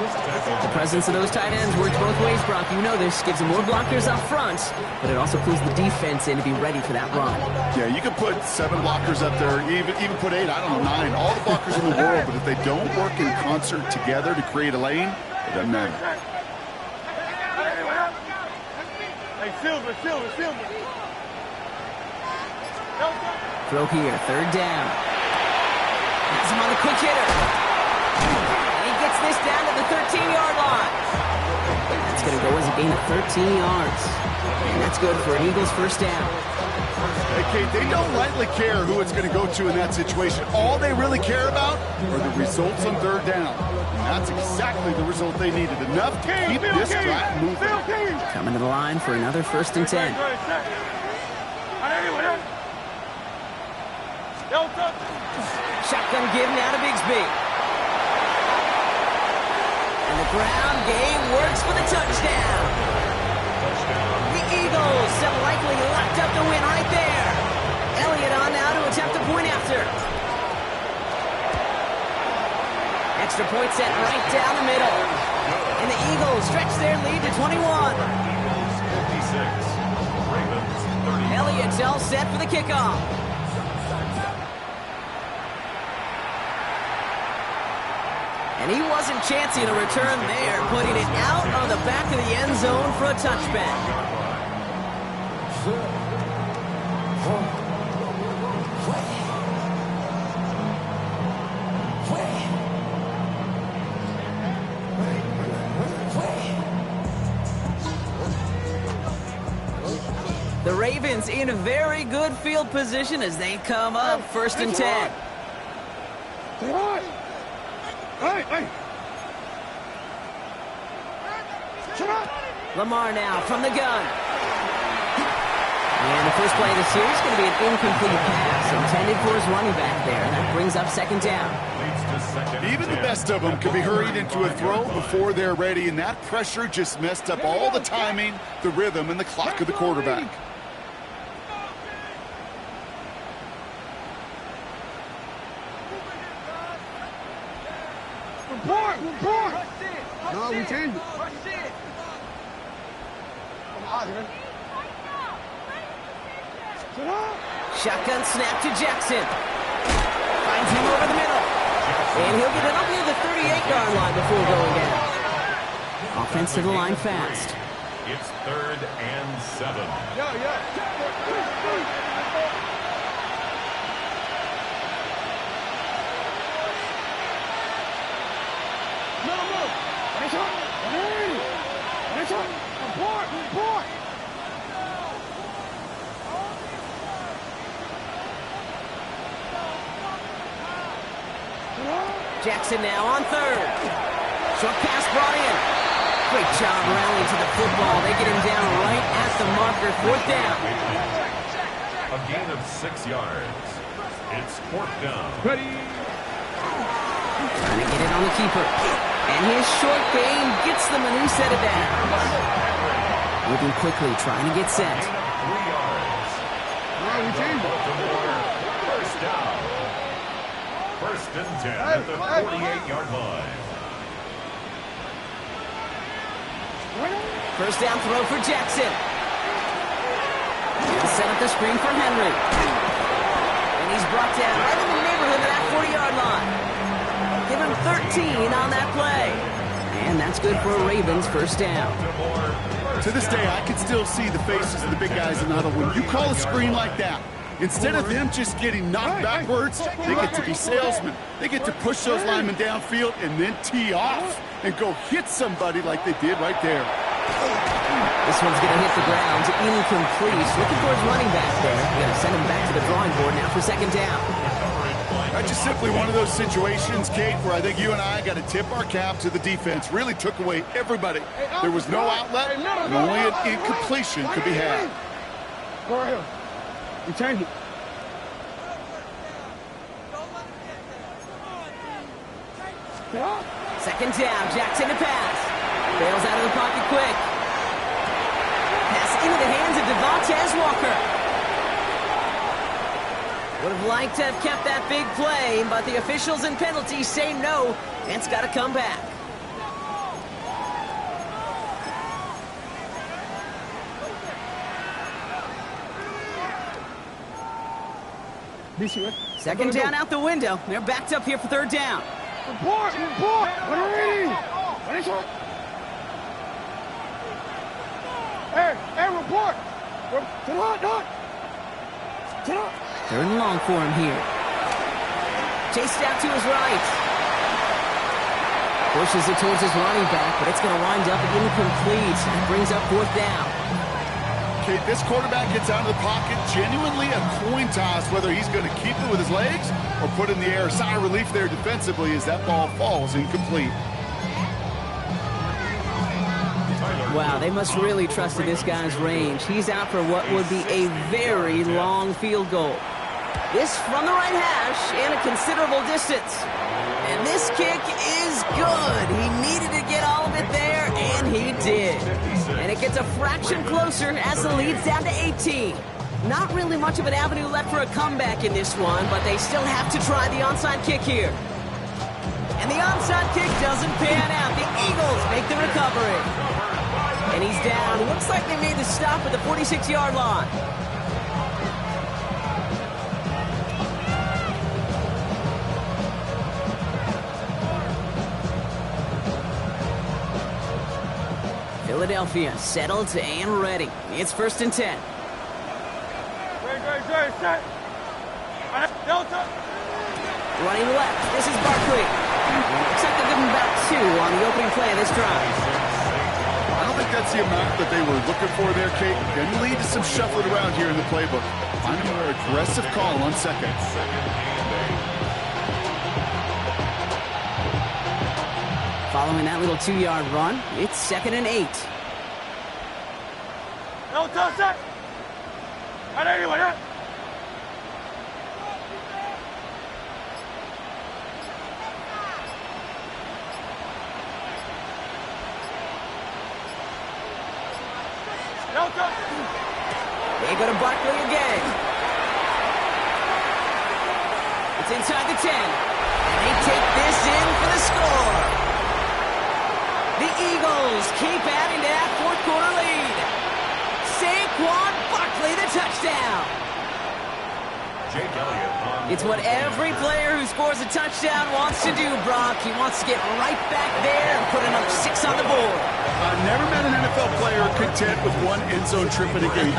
The presence of those tight ends works both ways, Brock. You know this. Gives them more blockers up front, but it also pulls the defense in to be ready for that run. Yeah, you can put 7 blockers up there, even put 8, I don't know, 9, all the blockers in the world, but if they don't work in concert together to create a lane, it doesn't matter. Hey, Silver. Throw here, 3rd down. Has him on the quick hitter. And he gets this down to the 13-yard line. That's going to go as a gain of 13 yards. And that's good for an Eagles first down. Hey, Kate, they don't lightly care who it's going to go to in that situation. All they really care about are the results on 3rd down. And that's exactly the result they needed. Enough to keep this drive moving. Coming to the line for another 1st and 10. Shotgun give now to Bigsby. And the ground game works for the touchdown. The Eagles have likely locked up the win right there. Elliott on now to attempt a point after. Extra point set right down the middle. And the Eagles stretch their lead to 21. Elliott's all set for the kickoff. And he wasn't chancing a return there, putting it out on the back of the end zone for a touchback. The Ravens in a very good field position as they come up 1st and 10. Hey! Lamar now from the gun. And the first play of the series is going to be an incomplete pass intended for his running back there. And that brings up 2nd down. Even the best of them can be hurried into a throw before they're ready, and that pressure just messed up all the timing, the rhythm, and the clock of the quarterback. Report! No, we changed it. Shotgun snap to Jackson. Finds him over the middle. And he'll get it up near the 38-yard line before going down. Offense to the line fast. It's 3rd and 7. Report! Jackson now on third. Short pass brought in. Great job rallying to the football. They get him down right at the marker. Fourth down. A gain of 6 yards. It's fourth down. Ready. Trying to get it on the keeper. And his short game gets them a new set of downs. Moving quickly, trying to get set. Gain of 3 yards. Baltimore, first down. First and 10 at the 48-yard line. First down throw for Jackson. And set up the screen for Henry. And he's brought down right in the neighborhood of that 40-yard line. Give him 13 on that play. And that's good for a Ravens first down. To this day, I can still see the faces of the big guys in the huddle. When you call a screen like that, instead of them just getting knocked backwards, they get to be salesmen. They get to push those linemen downfield and then tee off and go hit somebody like they did right there. This one's going to hit the ground. Incomplete. Looking for his running back there. Going to send him back to the drawing board now for second down. That's just simply one of those situations, Kate, where I think you and I got to tip our cap to the defense. Really took away everybody. There was no outlet, and only an incompletion could be had. Go ahead. Return it. Second down. Jackson to pass. Bails out of the pocket quick. Pass into the hands of Devontae Walker. Would have liked to have kept that big play, but the officials and penalties say no, and it's got to come back. Second down out the window. They're backed up here for third down. Report! Report! What are we? What is it? Hey, report! Get on! Get on! Third and long for him here. Chased out to his right. Pushes it towards his running back, but it's going to wind up incomplete. And brings up fourth down. Okay, this quarterback gets out of the pocket, genuinely a coin toss whether he's going to keep it with his legs or put it in the air. Sigh of relief there defensively as that ball falls incomplete. Wow, they must really trust in this guy's range. He's out for what would be a very long field goal. This from the right hash and a considerable distance. And this kick is good. He needed to get all of it there, and he did. And it gets a fraction closer as the lead's down to 18. Not really much of an avenue left for a comeback in this one, but they still have to try the onside kick here. And the onside kick doesn't pan out. The Eagles make the recovery. And he's down. Looks like they made the stop at the 46-yard line. Philadelphia settled and ready. It's first and 10. Set. Delta. Running left. This is Barkley. Looks like they'll give him about 2 on the opening play of this drive. I don't think that's the amount that they were looking for there, Kate. Can lead to some shuffling around here in the playbook. Finding a more aggressive call on second. Following that little 2-yard run, it's second and 8. Delta, set. At anyone, yeah? They go to Barkley again. It's inside the 10. And they take this in for the score. The Eagles keep adding to that fourth quarter lead. Saquon Barkley, the touchdown. Jake Elliott. It's what every player who scores a touchdown wants to do, Brock. He wants to get right back there and put another 6 on the board. I've never met an NFL player content with one end zone trip in a game.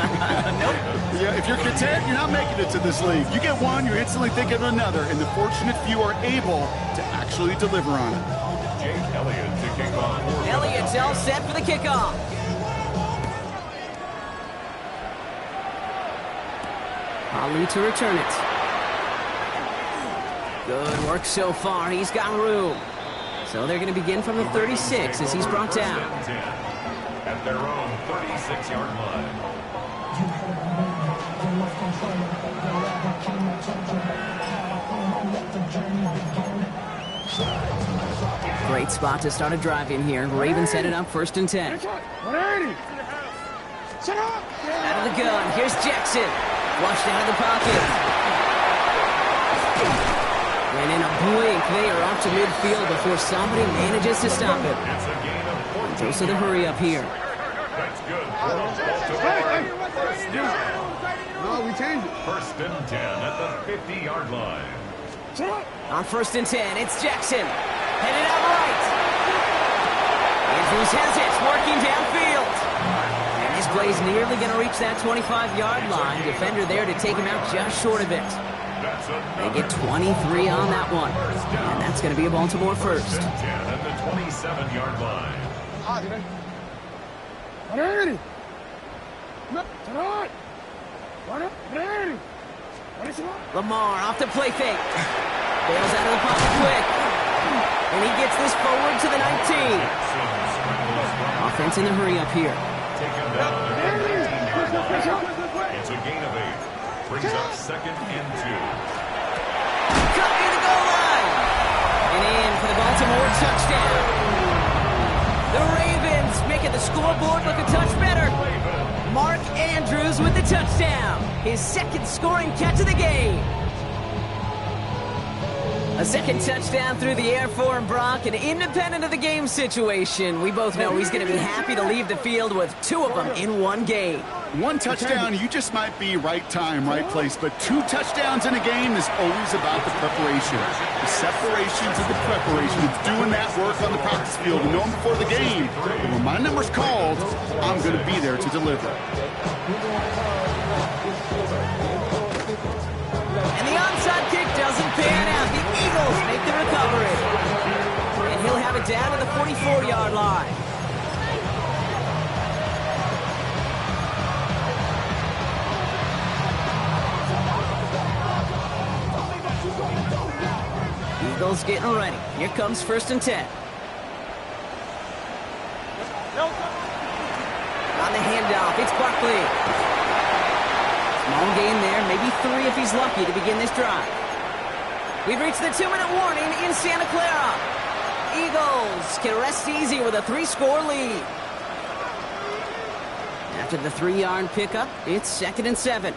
Nope. Yeah, if you're content, you're not making it to this league. You get one, you're instantly thinking of another, and the fortunate few are able to actually deliver on it. Jake Elliott to kick off. Elliott's all set for the kickoff. Ali to return it. Good work so far. He's got room. So they're going to begin from the 36 as he's brought down. At their own 36-yard line. Great spot to start a drive in here. Ravens headed up 1st and 10. 180. Shut up. Out of the gun. Here's Jackson. Flushed out of the pocket. And in a blink, they are off to midfield before somebody manages to stop it. It's a gain of 14. Those are the hurry up here. That's good. Hey. No, we changed it. 1st and 10 at the 50-yard line. Shut up. On 1st and 10, it's Jackson. Headed out right. Andrews has it, working downfield. And this play's nearly going to reach that 25-yard line. Defender there to take him out just short of it. They get 23 on that one. And that's going to be a Baltimore first. 10 at the 27-yard line. 180. Shut up. 180. Lamar off the play fake. Bails out of the pocket quick. And he gets this forward to the 19. Offense in the hurry up here. Taken down at the 19-yard line. It's a gain of 8. Brings up 2nd and 2. Cut near the goal line. And in for the Baltimore touchdown. The Ravens making the scoreboard look a touch better. Mark Andrews with the touchdown. His 2nd scoring catch of the game. A 2nd touchdown through the air for him, Brock, and independent of the game situation, we both know he's going to be happy to leave the field with 2 of them in one game. One touchdown, you just might be right time, right place. But 2 touchdowns in a game is always about the preparation. The separation to the preparation. It's doing that work on the practice field and knowing before the game. But when my number's called, I'm going to be there to deliver. And the onside kick doesn't pan out. The Eagles make the recovery. And he'll have it down to the 44-yard line. Eagles getting ready. Here comes 1st and 10. On the handoff, it's Barkley. Small gain there, maybe 3 if he's lucky to begin this drive. We've reached the 2-minute warning in Santa Clara. Eagles can rest easy with a 3-score lead. After the 3-yard pickup, it's 2nd and 7.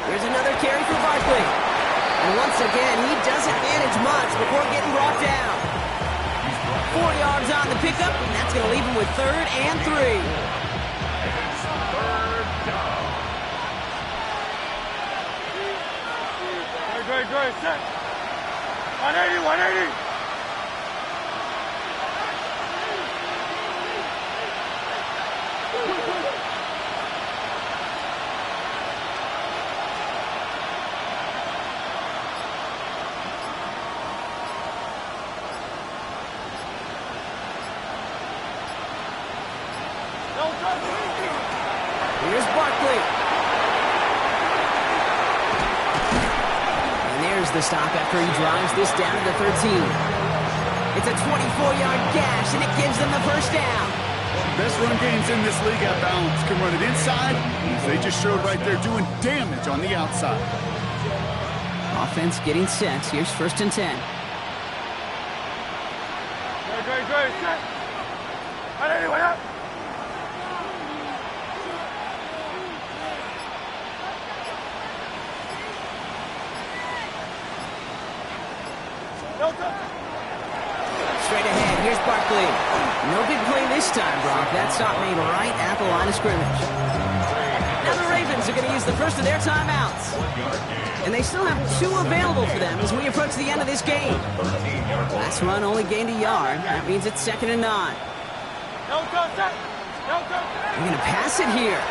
Here's another carry for Barkley. And once again, he doesn't manage much before getting brought down. 4 yards on the pickup, and that's going to leave him with 3rd and 3. It's 3rd down. Great. Set. 180. Here's Barkley. And there's the stop after he drives this down to the 13. It's a 24-yard gash, and it gives them the 1st down. Best run games in this league at balance. Can run it inside, as they just showed right there, doing damage on the outside. Offense getting set. Here's 1st and 10. Great. Set. 180. Up. Straight ahead, here's Barkley. No big play this time, Brock. That stop made right at the line of scrimmage. Now the Ravens are going to use the first of their timeouts. And they still have 2 available for them as we approach the end of this game. Last run only gained a yard. That means it's 2nd and 9. They're going to pass it here.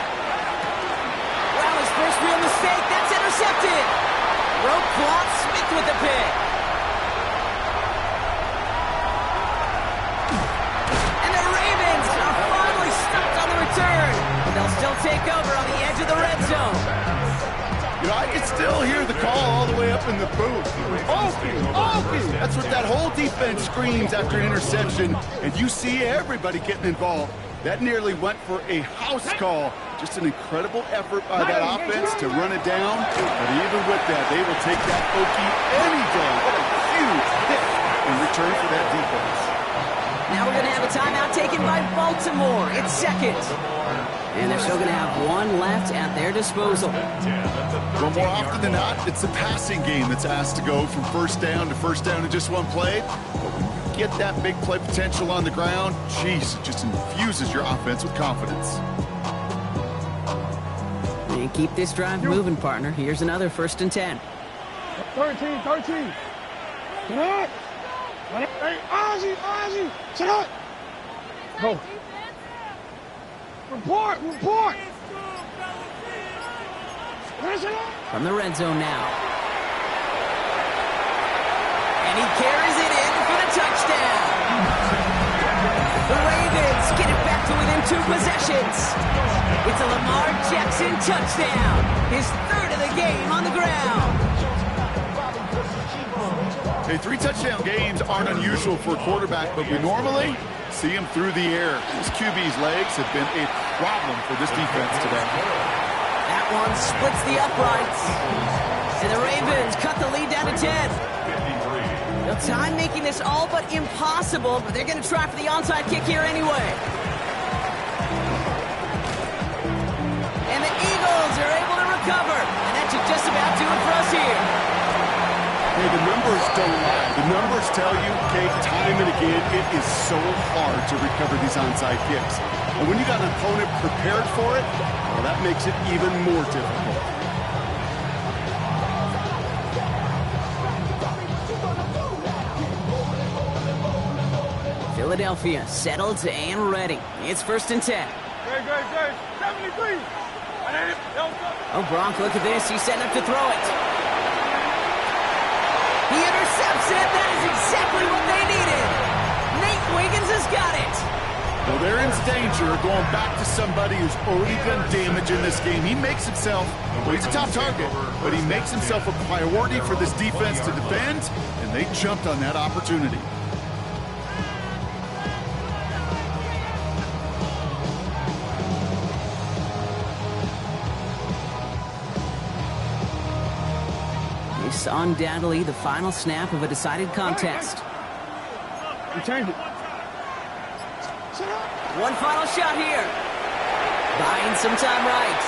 Well, his first real mistake. That's intercepted. Roquan Smith with the pick. And the Ravens are finally stopped on the return. But they'll still take over on the edge of the still hear the call all the way up in the booth. Okie! That's what that whole defense screams after an interception, and you see everybody getting involved. That nearly went for a house call. Just an incredible effort by that offense to run it down. But even with that, they will take that Okie any day. What a huge hit in return for that defense. Now we're going to have a timeout taken by Baltimore. It's second. And they're still going to have one left at their disposal. Well, more often than not, it's the passing game that's asked to go from first down in just one play. But when you get that big play potential on the ground, geez, it just infuses your offense with confidence. And keep this drive moving, partner. Here's another 1st and 10. 13. Get up. Hey, Ozzie, sit up. Go. Report. From the red zone now. And he carries it in for the touchdown. The Ravens get it back to within 2 possessions. It's a Lamar Jackson touchdown. His 3rd of the game on the ground. Hey, 3 touchdown games aren't unusual for a quarterback, but we normally see him through the air. His QB's legs have been a problem for this defense today. That one splits the uprights. And the Ravens cut the lead down to 10. Now, time making this all but impossible, but they're going to try for the onside kick here anyway. And the Eagles are able to recover. And that should just about do it for us here. Hey, the numbers don't lie. The numbers tell you, Kate, time and again, it is so hard to recover these onside kicks. And when you got an opponent prepared for it, well, that makes it even more difficult. Philadelphia settled and ready. It's 1st and 10. Good. 73. Oh, Gronk, look at this. He's setting up to throw it. He intercepts it. That is exactly what they needed. Nate Wiggins has got it. Well, they're in danger of going back to somebody who's already done damage in this game. He makes himself, well, he's a top target, but he makes himself a priority for this defense to defend, and they jumped on that opportunity. It's undoubtedly the final snap of a decided contest. You change it. One final shot here. Buying some time right.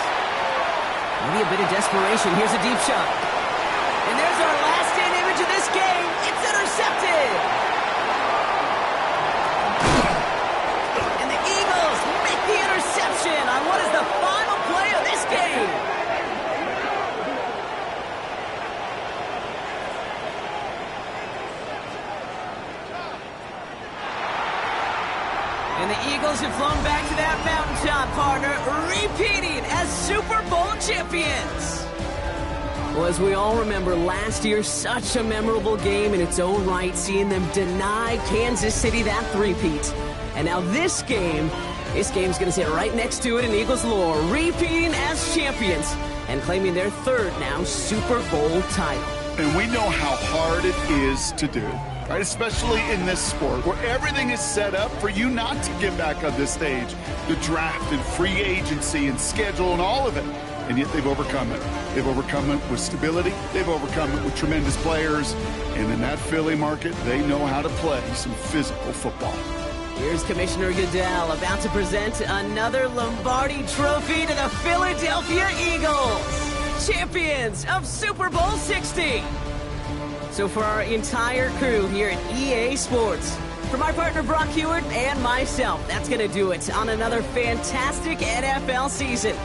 Maybe a bit of desperation. Here's a deep shot. And there's our last stand image of this game. It's intercepted. And the Eagles make the interception on what is the final play of this game. And the Eagles have flown back to that mountaintop, partner, repeating as Super Bowl champions. Well, as we all remember, last year, such a memorable game in its own right, seeing them deny Kansas City that three-peat. And now this game's going to sit right next to it in Eagles lore, repeating as champions and claiming their 3rd now Super Bowl title. And we know how hard it is to do, right? Especially in this sport where everything is set up for you not to get back on this stage. The draft and free agency and schedule and all of it. And yet they've overcome it. They've overcome it with stability. They've overcome it with tremendous players. And in that Philly market, they know how to play some physical football. Here's Commissioner Goodell about to present another Lombardi Trophy to the Philadelphia Eagles, champions of Super Bowl 60. So for our entire crew here at EA Sports, for my partner Brock Hewitt and myself, that's going to do it on another fantastic NFL season.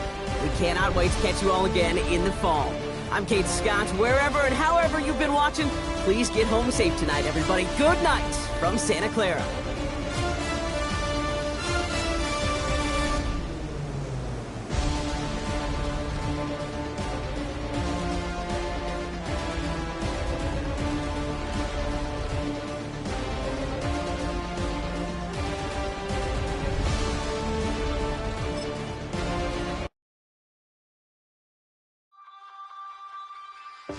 We cannot wait to catch you all again in the fall. I'm Kate Scott. Wherever and however you've been watching, please get home safe tonight, everybody. Good night from Santa Clara. I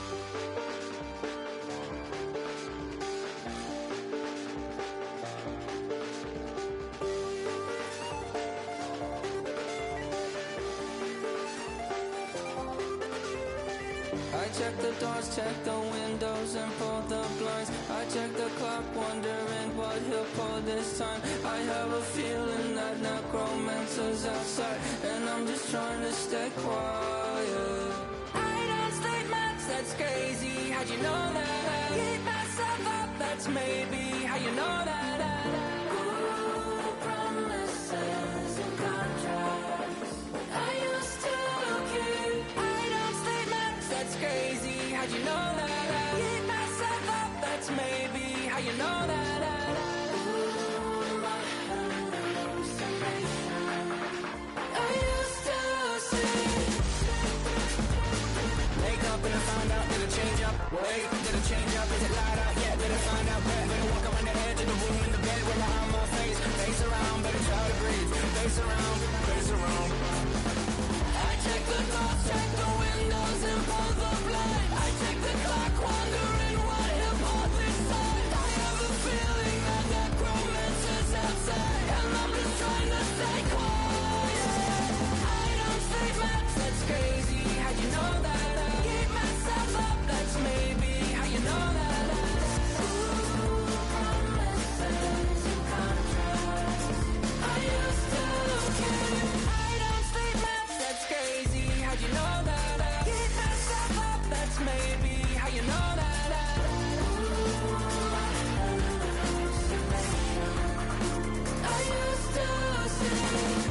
check the doors, check the windows, and pull the blinds. I check the clock, wondering what he'll pull this time. I have a feeling that necromancer's outside, and I'm just trying to stay quiet. I don't sleep much, that's crazy. How'd you know that? I keep myself up, that's maybe how you know that. Ooh, promises and contracts. I used to keep. I don't sleep much, that's crazy. How'd you know that? I keep myself up, that's maybe how you know that. Ooh, my hallucination. I used to see. Wake up and I found out, did it change up? Wait, did it change up? Is it light out? Yeah, did it find out? Better walk around the edge of the room in the bed with my arm on my face. Face around, better try to breathe. Face around, face around. I check the doors, check the windows, and pull the blind. I check the clock, wondering what he'll pull this time. I have a feeling that necromancer's outside, and I'm just trying to stay quiet. I don't sleep much, that's crazy. How'd you know that? I keep myself up, that's maybe how you know that. Ooh, promises and contracts. I used to keep. I don't sleep much, that's crazy. How'd you know that? I keep myself up, that's maybe how you know that. Ooh, my hallucination. I used to see.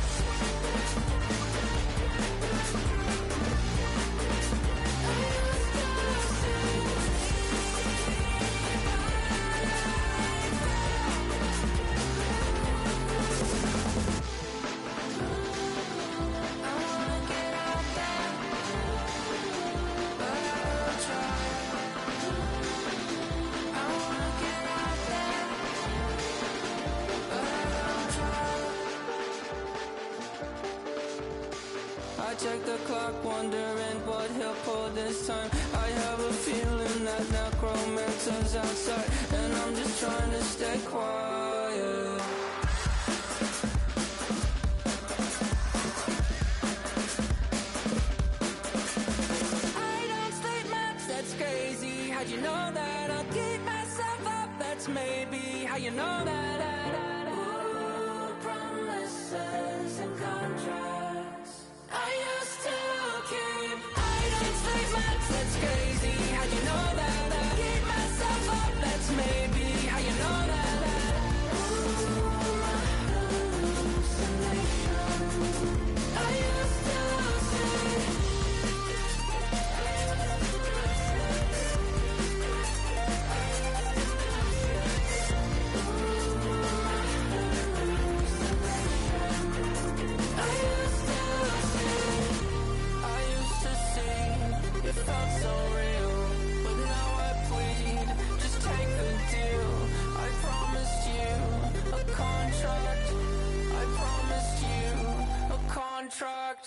I check the clock, wondering what he'll pull this time. I have a feeling that necromancer's outside, and I'm just trying to stay quiet. I don't sleep much, that's crazy. How'd you know that? I'll keep myself up, that's maybe how you know that. Ooh, promises and contracts. I used to keep. I don't sleep much, that's crazy. How'd you know that? I keep myself up, that's maybe how you know that. Ooh, my hallucination. I used to see. It felt so real, but now I plead. Just take the deal. I promised you a contract. I promised you a contract.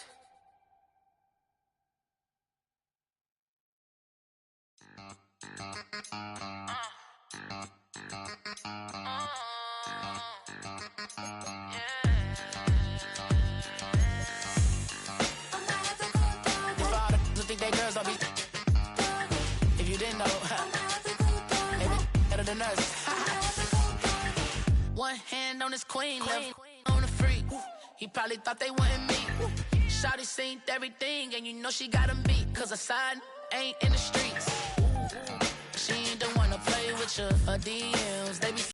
Think they girls don't be. If you didn't know, they be better than us. One hand on his queen, left on a freak. He probably thought they wanted me. Shawty seen everything, and you know she got him beat. Cause her side ain't in the streets. She ain't the one to play with you. Her DMs, they be